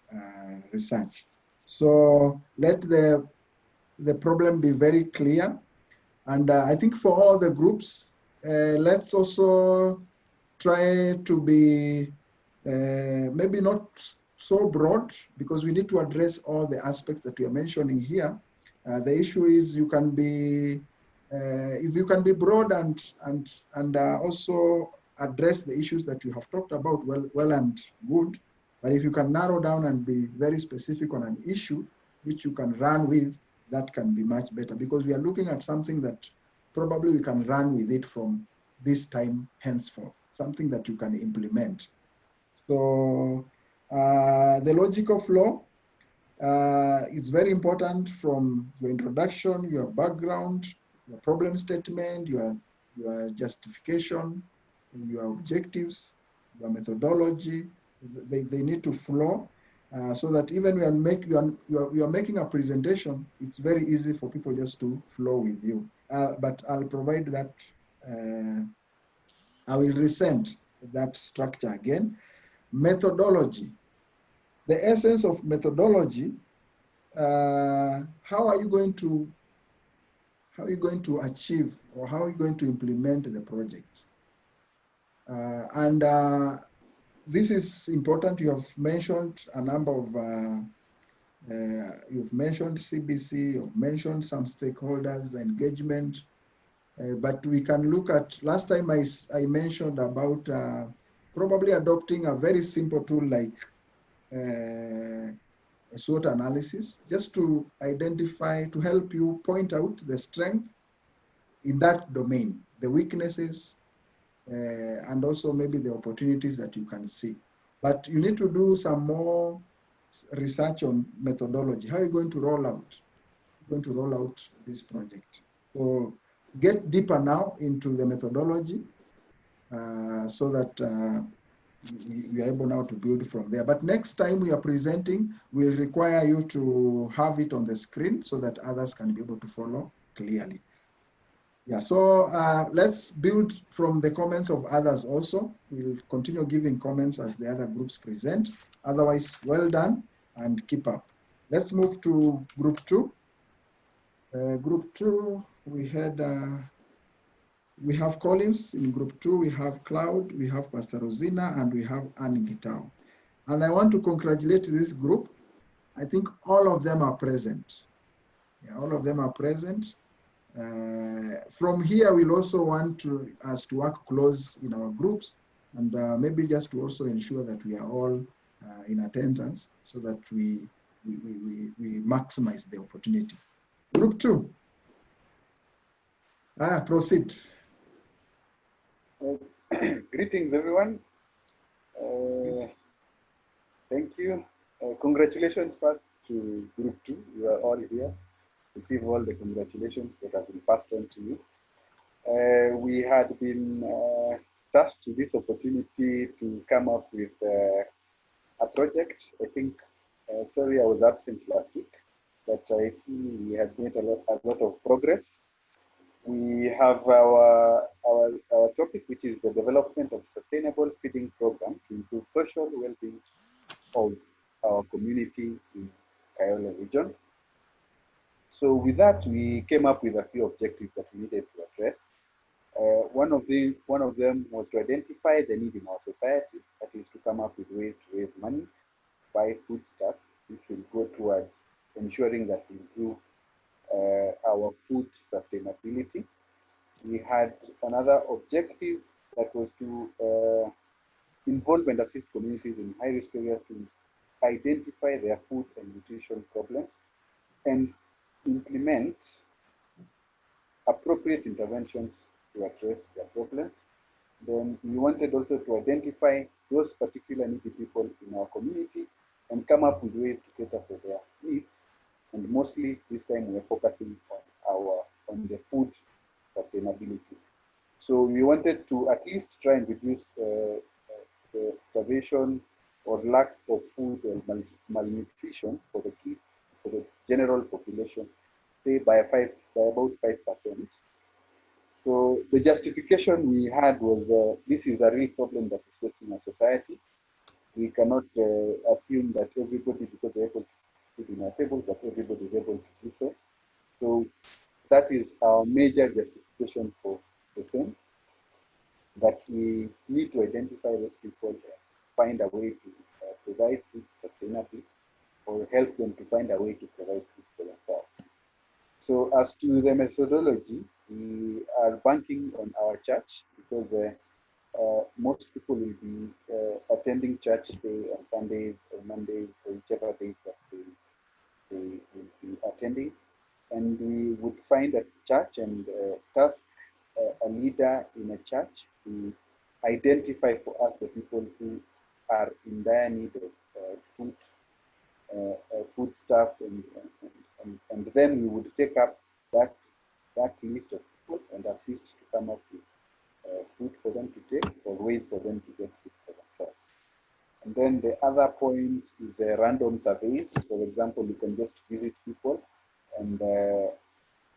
research. So let the problem be very clear. And I think for all the groups, let's also try to be maybe not so broad, because we need to address all the aspects that we are mentioning here. The issue is you can be, if you can be broad and also address the issues that you have talked about well and good, but if you can narrow down and be very specific on an issue which you can run with, that can be much better, because we are looking at something that probably we can run with it from this time henceforth, something that you can implement. So the logical flow is very important, from your introduction, your background, your problem statement, your justification, your objectives, your methodology. They need to flow so that even when you are making a presentation, it's very easy for people just to flow with you. But I'll provide that. I will resend that structure again. Methodology. The essence of methodology, how are you going to achieve, or how are you going to implement the project? This is important. You have mentioned a number of, you've mentioned CBC, you've mentioned some stakeholders engagement, but we can look at, last time I mentioned about probably adopting a very simple tool like a SWOT analysis, just to identify, to help you point out the strength in that domain, the weaknesses, and also maybe the opportunities that you can see. But you need to do some more research on methodology. How are you going to roll out? You're going to roll out this project. So get deeper now into the methodology so that we are able now to build from there. But next time we are presenting, we'll require you to have it on the screen so that others can be able to follow clearly. Yeah, so let's build from the comments of others also. We'll continue giving comments as the other groups present. Otherwise, well done and keep up. Let's move to group 2. Group 2, we have Collins in group 2, we have Cloud, we have Pastor Rosina, and we have Annie Gitao. And I want to congratulate this group. I think all of them are present. Yeah, all of them are present. From here, we'll also want us to work close in our groups, and maybe just to also ensure that we are all in attendance so that we maximize the opportunity. Group 2. Proceed. Greetings, everyone. Thank you. Congratulations first to Group 2. You are all here. Receive all the congratulations that have been passed on to you. We had been tasked with this opportunity to come up with a project. I think, sorry, I was absent last week, but I see we had made a lot of progress. We have our topic, which is the development of sustainable feeding program to improve social well-being of our community in Kayole region. So with that, we came up with a few objectives that we needed to address. One of them was to identify the need in our society, that is to come up with ways to raise money, buy foodstuff, which will go towards ensuring that we improve our food sustainability. We had another objective that was to involve and assist communities in high-risk areas to identify their food and nutrition problems and implement appropriate interventions to address their problems. Then we wanted also to identify those particular needy people in our community and come up with ways to cater for their needs. And mostly this time we're focusing on the food sustainability. So we wanted to at least try and reduce the starvation or lack of food or malnutrition for the kids, for the general population, say by about 5%. So the justification we had was this is a real problem that is facing our society. We cannot assume that everybody, because they're able to sit in our tables, that everybody is able to do so. So that is our major justification for the same, that we need to identify those people, find a way to provide food sustainably, or help them to find a way to provide food for themselves. So as to the methodology, we are banking on our church because most people will be attending church, say on Sundays or Mondays or whichever days that they will be attending. And we would find a church and task a leader in a church to identify for us the people who are in dire need of food stuff, and then we would take up that list of people and assist to come up with food for them to take or ways for them to get food for themselves. And then the other point is random surveys. For example, you can just visit people, and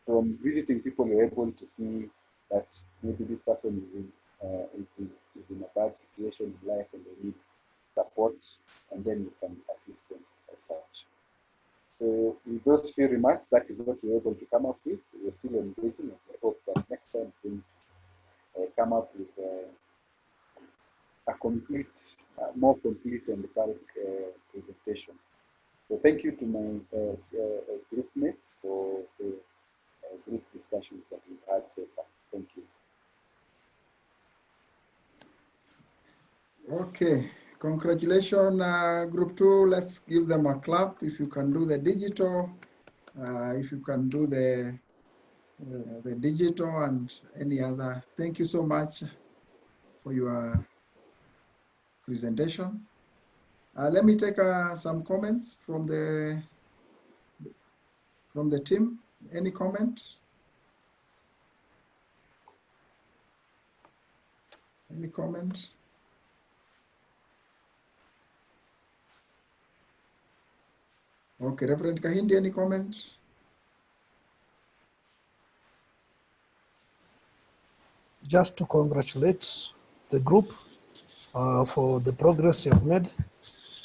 from visiting people, you're able to see that maybe this person is in a bad situation in life and they need support, and then you can assist them as such. So with those few remarks, that is what we're able to come up with. We're still engaging, and we hope that next time we will come up with a complete, more complete and bulk presentation. So thank you to my group mates for the group discussions that we've had so far. Thank you. Okay, congratulations, group 2. Let's give them a clap if you can do the digital, if you can do the digital and any other. Thank you so much for your presentation. Let me take some comments from the team. Any comment? Any comment? Okay, Reverend Kahindi, any comment? Just to congratulate the group for the progress you've made,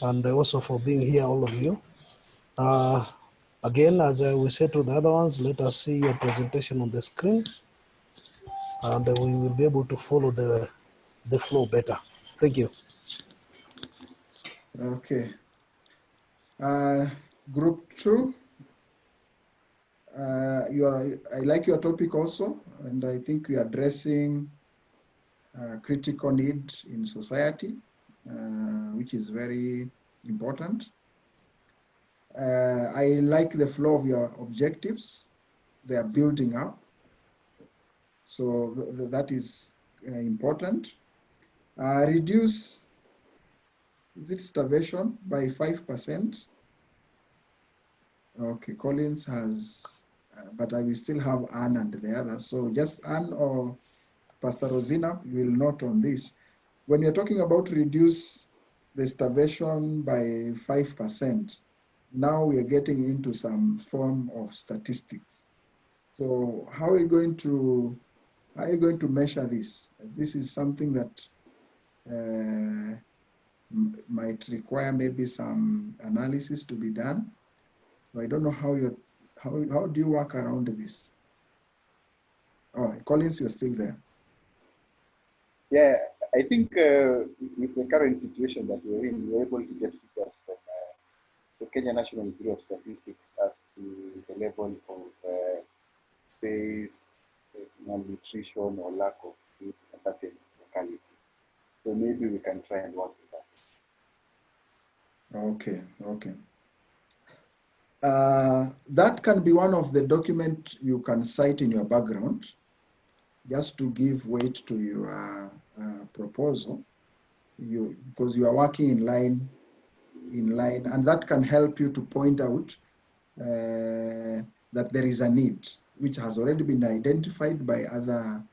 and also for being here, all of you. Again, as we said to the other ones, let us see your presentation on the screen, and we will be able to follow the flow better. Thank you. Okay. Group 2, I like your topic also, and I think we are addressing critical need in society, which is very important. I like the flow of your objectives. They are building up. So that is important. Reduce, is it starvation by 5%? Okay, Collins has, but I will still have Anne and the others. So just Anne or Pastor Rosina will note on this. When you're talking about reduce the starvation by 5%, now we are getting into some form of statistics. So how are you going to measure this? This is something that might require maybe some analysis to be done. So I don't know how do you work around this? Oh, Collins, you're still there. Yeah, I think with the current situation that we're in, we're able to get figures from the Kenya National Bureau of Statistics as to the level of, say, malnutrition or lack of food in a certain locality. So maybe we can try and work with that. Okay, okay. That can be one of the documents you can cite in your background, just to give weight to your proposal. Because you are working in line, and that can help you to point out that there is a need which has already been identified by other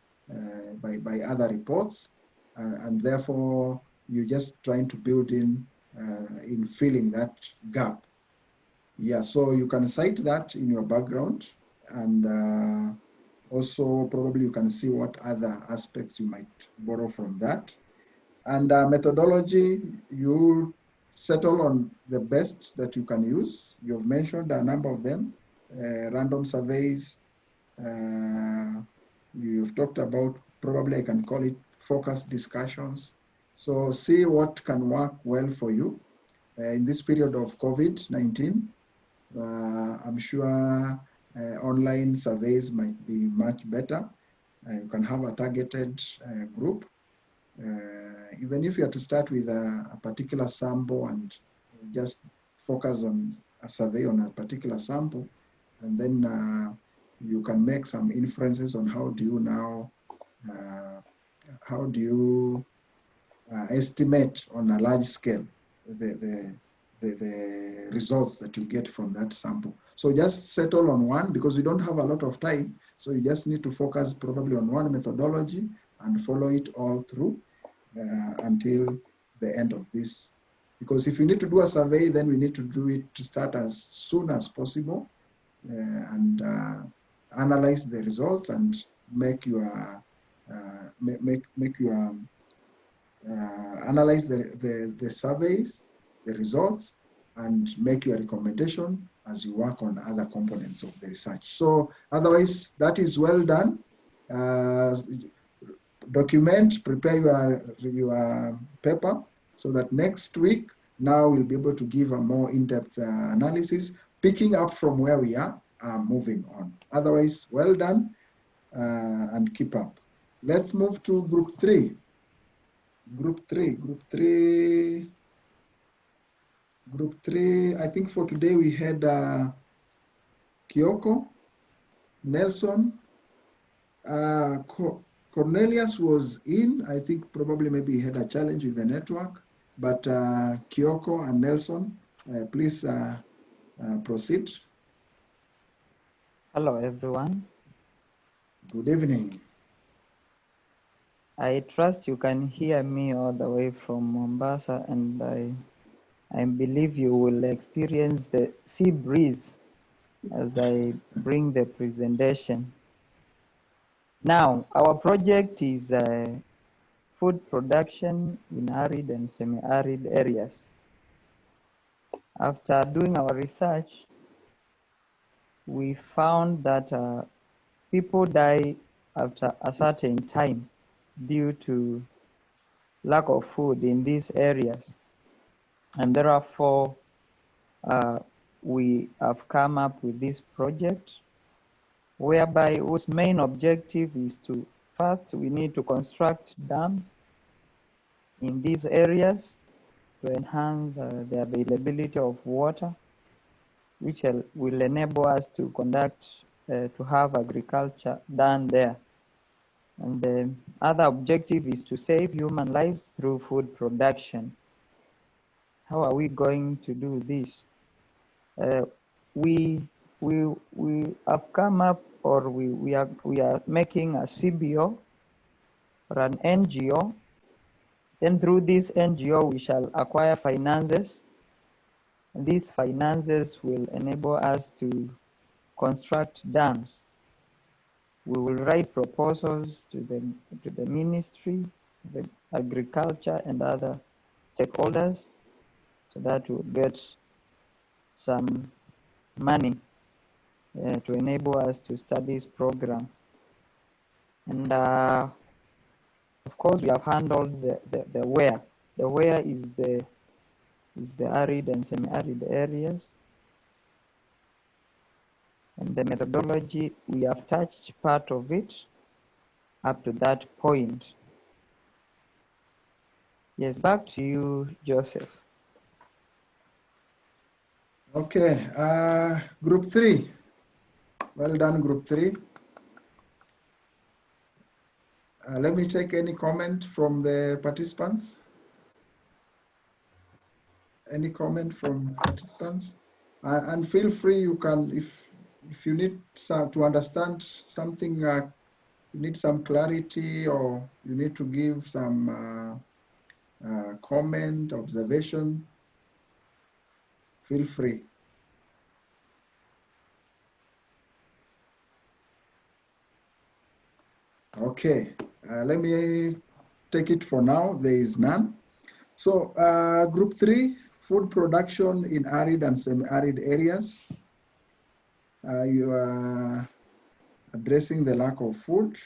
by other reports, and therefore you're just trying to build in filling that gap. Yeah, so you can cite that in your background, and also probably you can see what other aspects you might borrow from that. And methodology, you settle on the best that you can use. You've mentioned a number of them, random surveys. You've talked about, probably I can call it focus discussions. So see what can work well for you in this period of COVID-19. I'm sure online surveys might be much better. You can have a targeted group. Even if you are to start with a particular sample and just focus on a survey on a particular sample, and then you can make some inferences on how do you now, estimate on a large scale the results that you get from that sample. So just settle on one, because we don't have a lot of time. So you just need to focus probably on one methodology and follow it all through until the end of this. Because if you need to do a survey, then we need to do it to start as soon as possible and analyze the results and make your analyze the surveys, the results, and make your recommendation as you work on other components of the research. So otherwise, that is well done. Document, prepare your paper so that next week, now we'll be able to give a more in-depth analysis, picking up from where we are, moving on. Otherwise, well done and keep up. Let's move to group three. Group three, I think for today we had Kyoko, Nelson, Cornelius was in. I think probably maybe he had a challenge with the network, but Kyoko and Nelson, please proceed. Hello, everyone. Good evening. I trust you can hear me all the way from Mombasa, and I believe you will experience the sea breeze as I bring the presentation. Now, our project is food production in arid and semi-arid areas. After doing our research, we found that people die after a certain time due to lack of food in these areas. And therefore, we have come up with this project whereby whose main objective is to, first, we need to construct dams in these areas to enhance the availability of water, which will enable us to conduct, to have agriculture done there. And the other objective is to save human lives through food production. How are we going to do this? We have come up, or we are making a CBO or an NGO. Then through this NGO, we shall acquire finances. And these finances will enable us to construct dams. We will write proposals to the Ministry of Agriculture and other stakeholders so that we'll get some money to enable us to start this program. And of course, we have handled the where. The where is the arid and semi-arid areas. And the methodology, we have touched part of it up to that point. Yes, back to you, Joseph. Okay, group 3. Well done, group 3. Let me take any comment from the participants. Any comment from participants? And feel free, you can, if you need to understand something, you need some clarity, or you need to give some comment, observation, feel free. Okay, let me take it for now. There is none. So group 3, food production in arid and semi-arid areas. You are addressing the lack of food.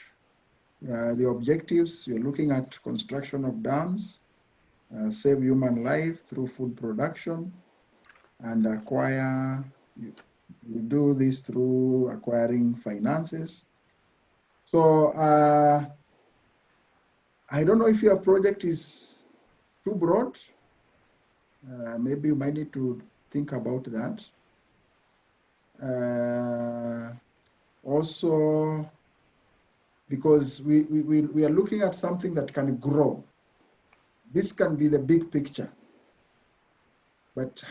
The objectives, you're looking at construction of dams, save human life through food production, and acquire, you do this through acquiring finances. So I don't know if your project is too broad. Maybe you might need to think about that. Also, because we are looking at something that can grow. This can be the big picture. But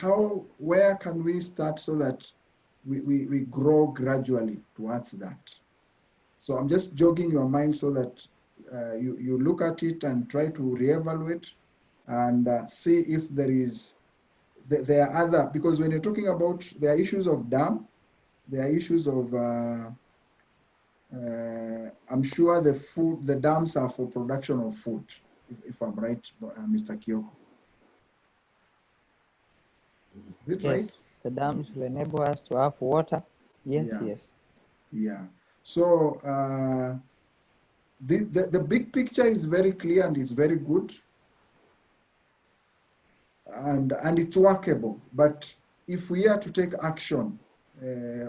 where can we start so that we grow gradually towards that? So I'm just jogging your mind so that you look at it and try to reevaluate and see if there are other, because when you're talking about, there are issues of dam, there are issues of, I'm sure the dams are for production of food, if I'm right, Mr. Kyoko. Is it right? Yes, the dams will enable us to have water. Yes, Yeah. yes. Yeah. So the big picture is very clear and is very good, and it's workable. But if we are to take action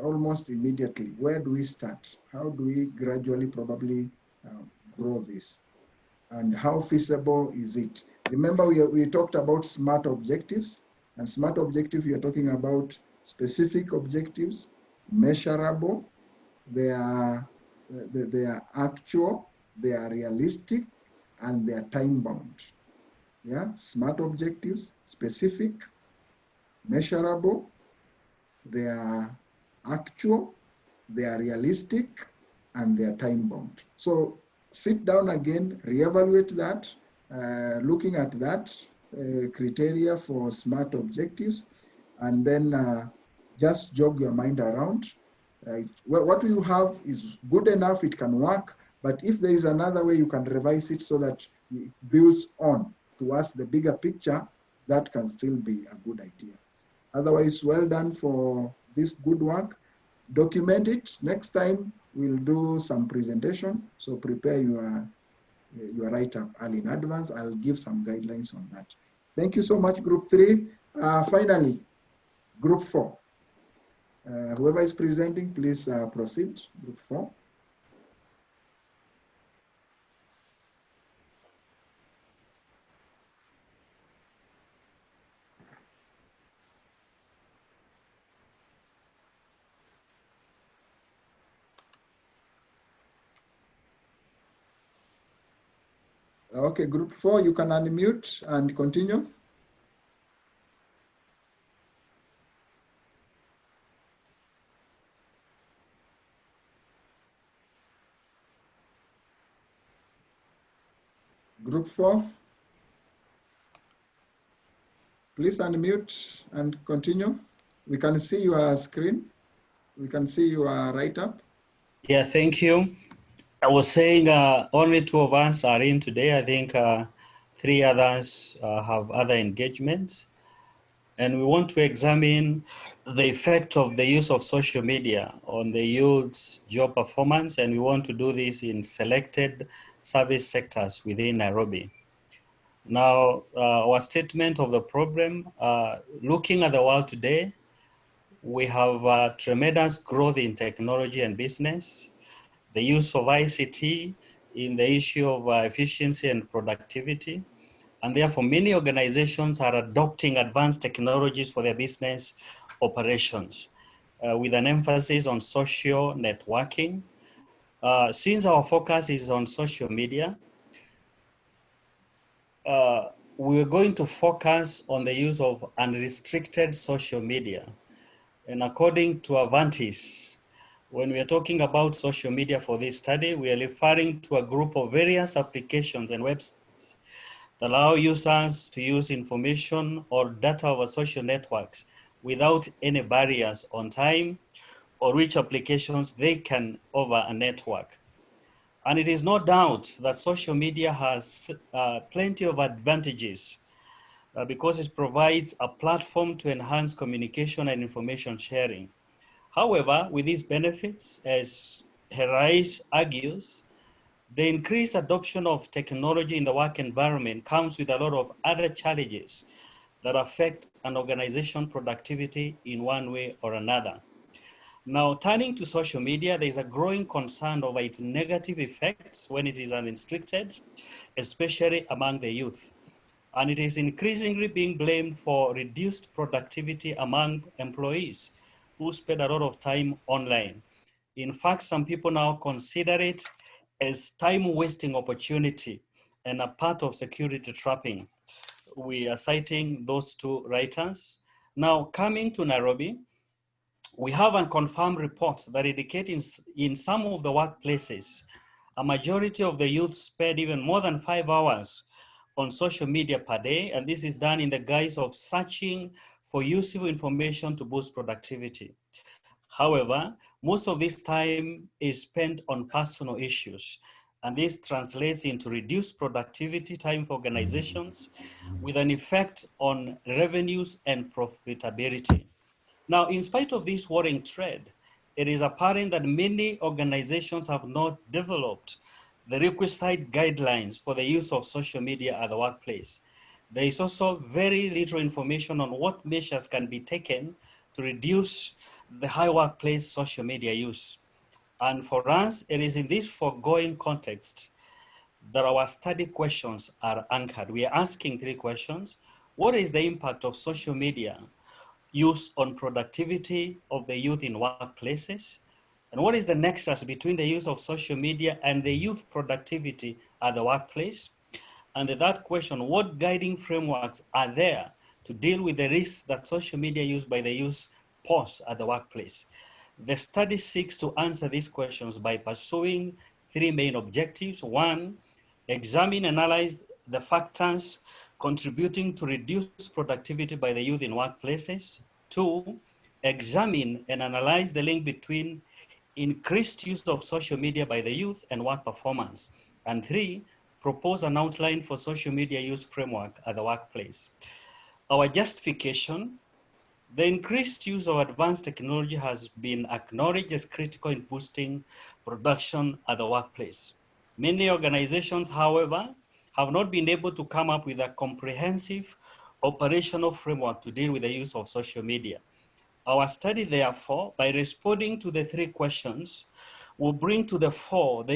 almost immediately, where do we start? How do we gradually probably grow this? And how feasible is it? Remember, we talked about SMART objectives, and SMART objective, we are talking about specific objectives, measurable, they are actual, they are realistic, and they are time bound. Yeah, SMART objectives, specific, measurable, they are actual, they are realistic, and they are time bound. So sit down again, reevaluate that, looking at that criteria for SMART objectives, and then just jog your mind around. What you have is good enough, it can work, but if there is another way, you can revise it so that it builds on towards the bigger picture, that can still be a good idea. Otherwise, well done for this good work. Document it. Next time, we'll do some presentation. So prepare your write-up early in advance. I'll give some guidelines on that. Thank you so much, Group 3. Finally, Group 4. Whoever is presenting, please proceed. Group 4. Okay, Group 4, you can unmute and continue. Group 4, please unmute and continue. We can see your screen. We can see your write-up. Yeah, thank you. I was saying only 2 of us are in today. I think 3 others have other engagements. And we want to examine the effect of the use of social media on the youth's job performance. And we want to do this in selected service sectors within Nairobi. Now, our statement of the problem, looking at the world today, we have tremendous growth in technology and business, the use of ICT in the issue of efficiency and productivity, And therefore, many organizations are adopting advanced technologies for their business operations with an emphasis on social networking. Since our focus is on social media, we're going to focus on the use of unrestricted social media. And according to Avantis, when we are talking about social media for this study, we are referring to a group of various applications and websites that allow users to use information or data over social networks without any barriers on time or which applications they can over a network. And it is no doubt that social media has plenty of advantages because it provides a platform to enhance communication and information sharing. However, with these benefits, as Herais argues, the increased adoption of technology in the work environment comes with a lot of other challenges that affect an organization productivity in one way or another. Now, turning to social media, there is a growing concern over its negative effects when it is unrestricted, especially among the youth. And it is increasingly being blamed for reduced productivity among employees who spend a lot of time online. In fact, some people now consider it as time-wasting opportunity and a part of security trapping. We are citing those two writers. Now, coming to Nairobi, we have unconfirmed reports that indicate in some of the workplaces, a majority of the youth spend even more than 5 hours on social media per day, and this is done in the guise of searching for useful information to boost productivity. However, most of this time is spent on personal issues, and this translates into reduced productivity time for organizations with an effect on revenues and profitability. Now, in spite of this worrying trend, it is apparent that many organizations have not developed the requisite guidelines for the use of social media at the workplace. There is also very little information on what measures can be taken to reduce the high workplace social media use. And for us, it is in this foregoing context that our study questions are anchored. We are asking three questions. What is the impact of social media use on productivity of the youth in workplaces? And what is the nexus between the use of social media and the youth productivity at the workplace? And the third question, what guiding frameworks are there to deal with the risks that social media used by the youth pose at the workplace? The study seeks to answer these questions by pursuing three main objectives. One, examine and analyze the factors contributing to reduced productivity by the youth in workplaces. Two, examine and analyze the link between increased use of social media by the youth and work performance. And three, propose an outline for social media use framework at the workplace. Our justification, the increased use of advanced technology has been acknowledged as critical in boosting production at the workplace. Many organizations, however, have not been able to come up with a comprehensive operational framework to deal with the use of social media. Our study, therefore, by responding to the three questions, will bring to the fore the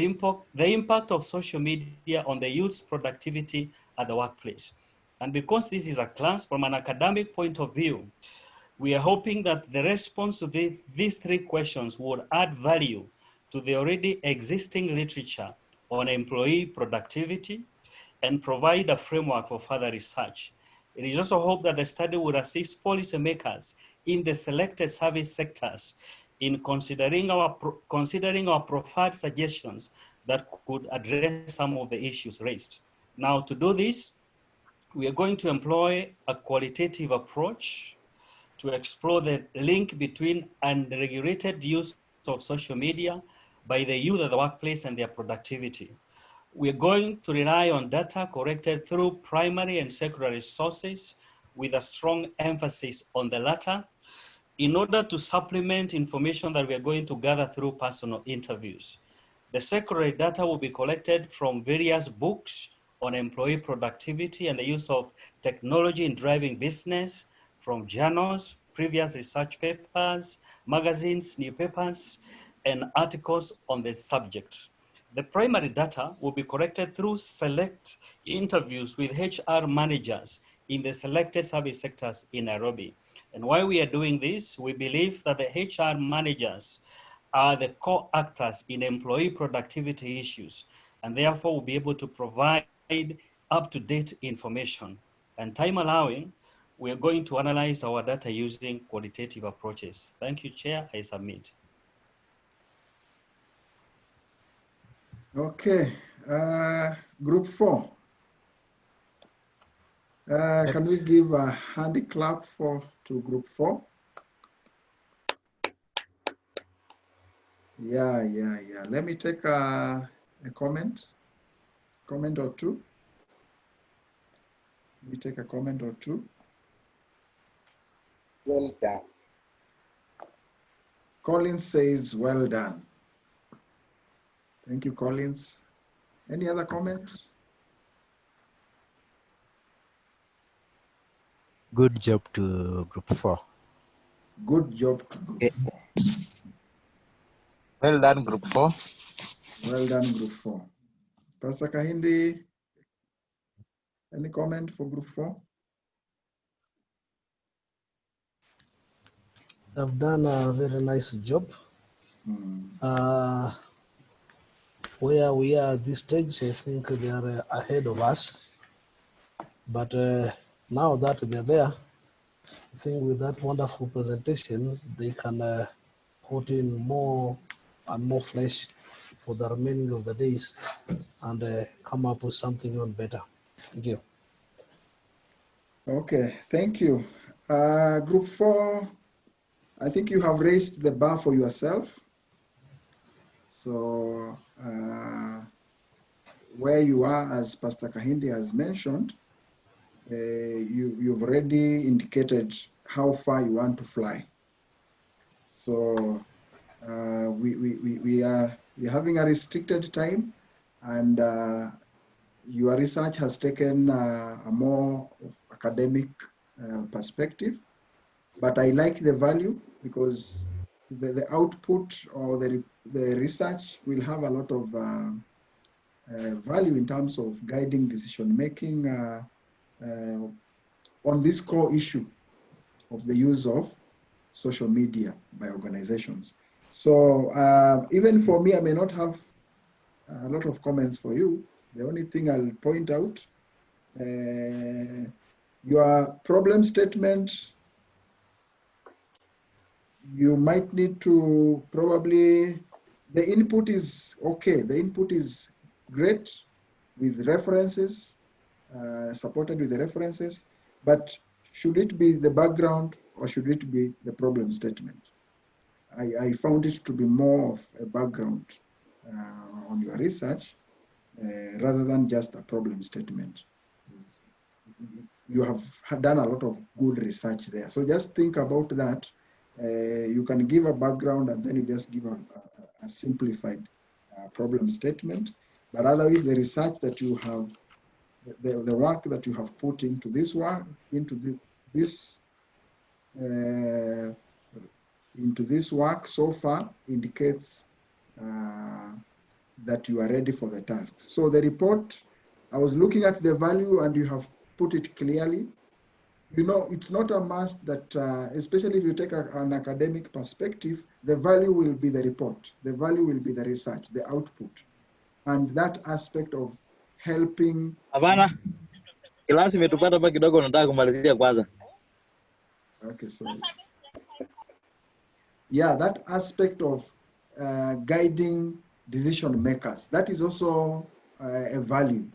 impact of social media on the youth's productivity at the workplace. And because this is a class from an academic point of view, we are hoping that the response to these three questions would add value to the already existing literature on employee productivity and provide a framework for further research. It is also hoped that the study would assist policymakers in the selected service sectors in considering our preferred suggestions that could address some of the issues raised. Now, to do this, we are going to employ a qualitative approach to explore the link between unregulated use of social media by the youth at the workplace and their productivity. We're going to rely on data collected through primary and secondary sources with a strong emphasis on the latter in order to supplement information that we are going to gather through personal interviews. The secondary data will be collected from various books on employee productivity and the use of technology in driving business, from journals, previous research papers, magazines, newspapers, and articles on the subject. The primary data will be collected through select interviews with HR managers in the selected service sectors in Nairobi. And why we are doing this, we believe that the HR managers are the core actors in employee productivity issues, and therefore will be able to provide up-to-date information. And time allowing, we are going to analyze our data using qualitative approaches. Thank you, Chair. I submit. Okay, group 4. Can we give a handy clap to group 4? Yeah. Let me take a comment or two. Let me take a comment or two. Well done. Collins says, well done. Thank you, Collins. Any other comment? Good job to group 4. Good job to group 4. Well done, group 4. Well done, group 4. Pastor Kahindi, any comment for group 4? I've done a very nice job. Where we are at this stage, I think they are ahead of us. But now that they're there, I think with that wonderful presentation, they can put in more and more flesh for the remaining of the days and come up with something even better. Thank you. Okay, thank you. Group 4, I think you have raised the bar for yourself. So where you are, as Pastor Kahindi has mentioned, you've already indicated how far you want to fly. So we are having a restricted time, and your research has taken a more academic perspective. But I like the value, because the output or the research will have a lot of value in terms of guiding decision making on this core issue of the use of social media by organizations. So even for me, I may not have a lot of comments for you. The only thing I'll point out, your problem statement, you might need to probably, the input is okay. The input is great with references, supported with the references, but should it be the background or should it be the problem statement? I found it to be more of a background on your research rather than just a problem statement. You have done a lot of good research there. So just think about that. You can give a background and then you just give a simplified problem statement. But otherwise, the research that you have, the work that you have put into this work, into this work so far indicates that you are ready for the task. So the report, I was looking at the value and you have put it clearly. You know, it's not a must that, especially if you take an academic perspective, the value will be the report. The value will be the research, the output. And that aspect of helping. Hapana. Klasi imetupata hapa kidogo, nataka kumalizia kwanza. Okay, sorry. Yeah, that aspect of guiding decision makers, that is also a value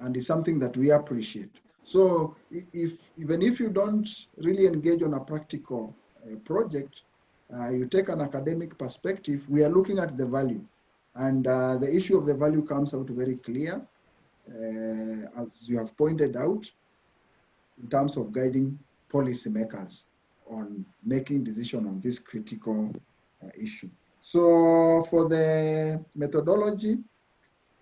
and is something that we appreciate. So even if you don't really engage on a practical project, you take an academic perspective, we are looking at the value. And the issue of the value comes out very clear, as you have pointed out, in terms of guiding policymakers on making decision on this critical issue. So for the methodology,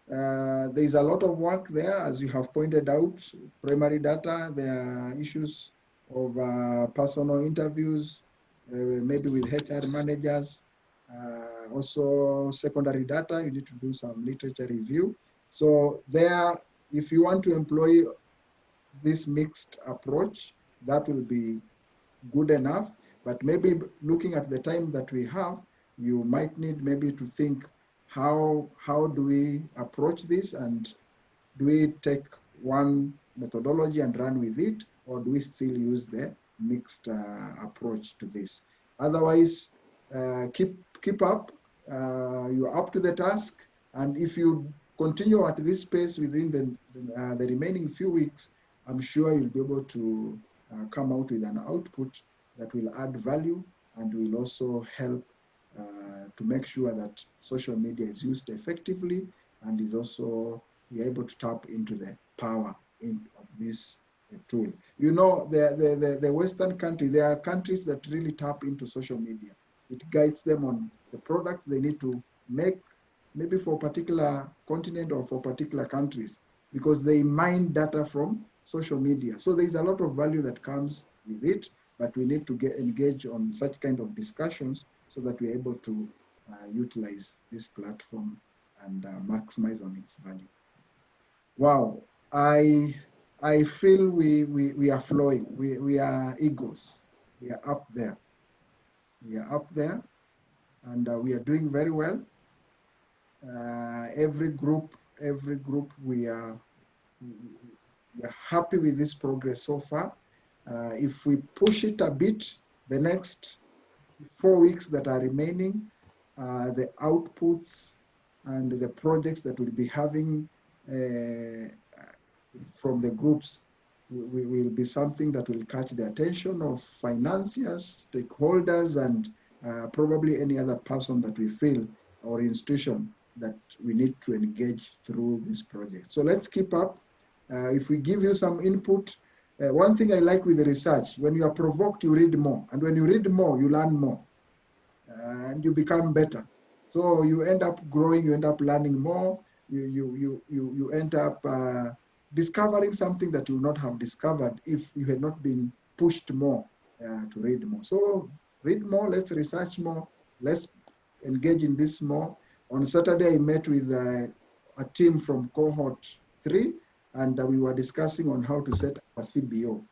there is a lot of work there, as you have pointed out. Primary data, there are issues of personal interviews, maybe with HR managers, Also secondary data, you need to do some literature review. So there, if you want to employ this mixed approach, that will be good enough. But maybe looking at the time that we have, you might need maybe to think how do we approach this, and do we take one methodology and run with it, or do we still use the mixed approach to this? Otherwise, keep up. You're up to the task, and if you continue at this pace within the remaining few weeks, I'm sure you'll be able to come out with an output that will add value and will also help to make sure that social media is used effectively and is also we are able to tap into the power of this tool. You know, the Western country, there are countries that really tap into social media. It guides them on the products they need to make, maybe for a particular continent or for particular countries, because they mine data from social media. So there's a lot of value that comes with it, but we need to engage on such kind of discussions so that we're able to utilize this platform and maximize on its value. Wow, I feel we are flowing. We are eagles. We are up there. We are up there, and we are doing very well. Every group, we are happy with this progress so far. If we push it a bit, the next 4 weeks that are remaining, the outputs and the projects that we'll be having from the groups will be something that will catch the attention of financiers, stakeholders, and probably any other person that we feel or institution that we need to engage through this project. So let's keep up. If we give you some input, one thing I like with the research, when you are provoked, you read more. And when you read more, you learn more. And you become better. So you end up growing, you end up learning more, you end up discovering something that you would not have discovered if you had not been pushed more to read more. So read more, let's research more, let's engage in this more. On Saturday, I met with a team from Cohort 3, and we were discussing on how to set a CBO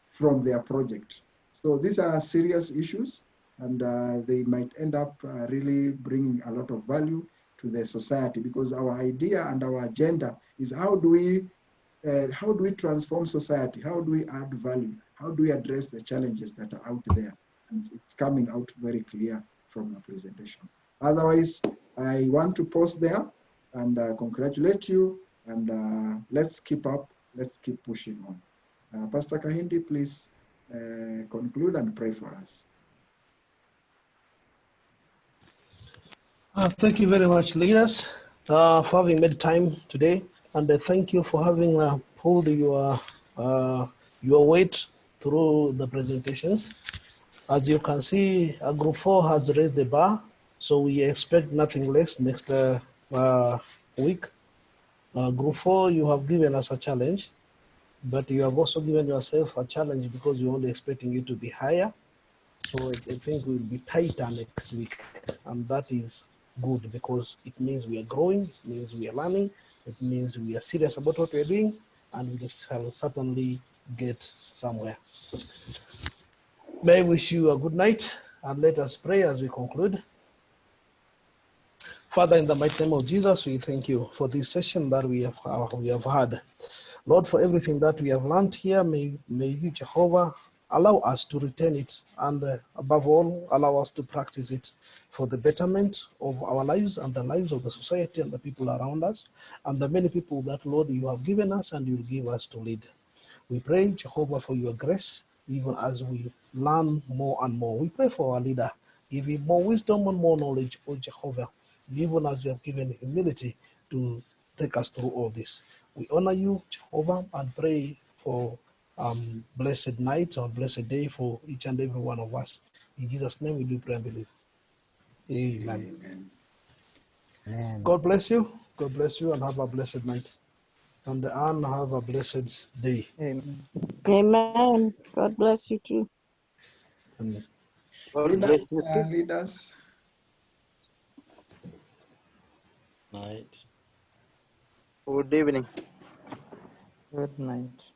from their project. So these are serious issues, and they might end up really bringing a lot of value to the society, because our idea and our agenda is how do we transform society? How do we add value? How do we address the challenges that are out there? And it's coming out very clear from the presentation. Otherwise, I want to pause there and congratulate you, and let's keep up, let's keep pushing on. Pastor Kahindi, please conclude and pray for us. Thank you very much, leaders, for having made time today, and thank you for having pulled your weight through the presentations. As you can see, Group 4 has raised the bar, so we expect nothing less next week. Group 4, you have given us a challenge, but you have also given yourself a challenge because you're only expecting it to be higher. So I think we'll be tighter next week, and that is good because it means we are growing, it means we are learning, it means we are serious about what we're doing, and we shall certainly get somewhere. May I wish you a good night, and let us pray as we conclude. Father, in the mighty name of Jesus, we thank you for this session that we have had. Lord, for everything that we have learned here, may you, Jehovah, allow us to retain it, and above all, allow us to practice it for the betterment of our lives and the lives of the society and the people around us, and the many people that, Lord, you have given us and you'll give us to lead. We pray, Jehovah, for your grace, even as we learn more and more. We pray for our leader. Give him more wisdom and more knowledge, O Jehovah, even as you have given humility to take us through all this. We honor you, Jehovah, and pray for blessed night or blessed day for each and every one of us. In Jesus' name we do pray and believe. Amen. Amen. God bless you. God bless you, and have a blessed night. And Anne, have a blessed day. Amen. Amen. God bless you too. Amen. God Good bless night, you. leaders. Night. Good evening. Good night.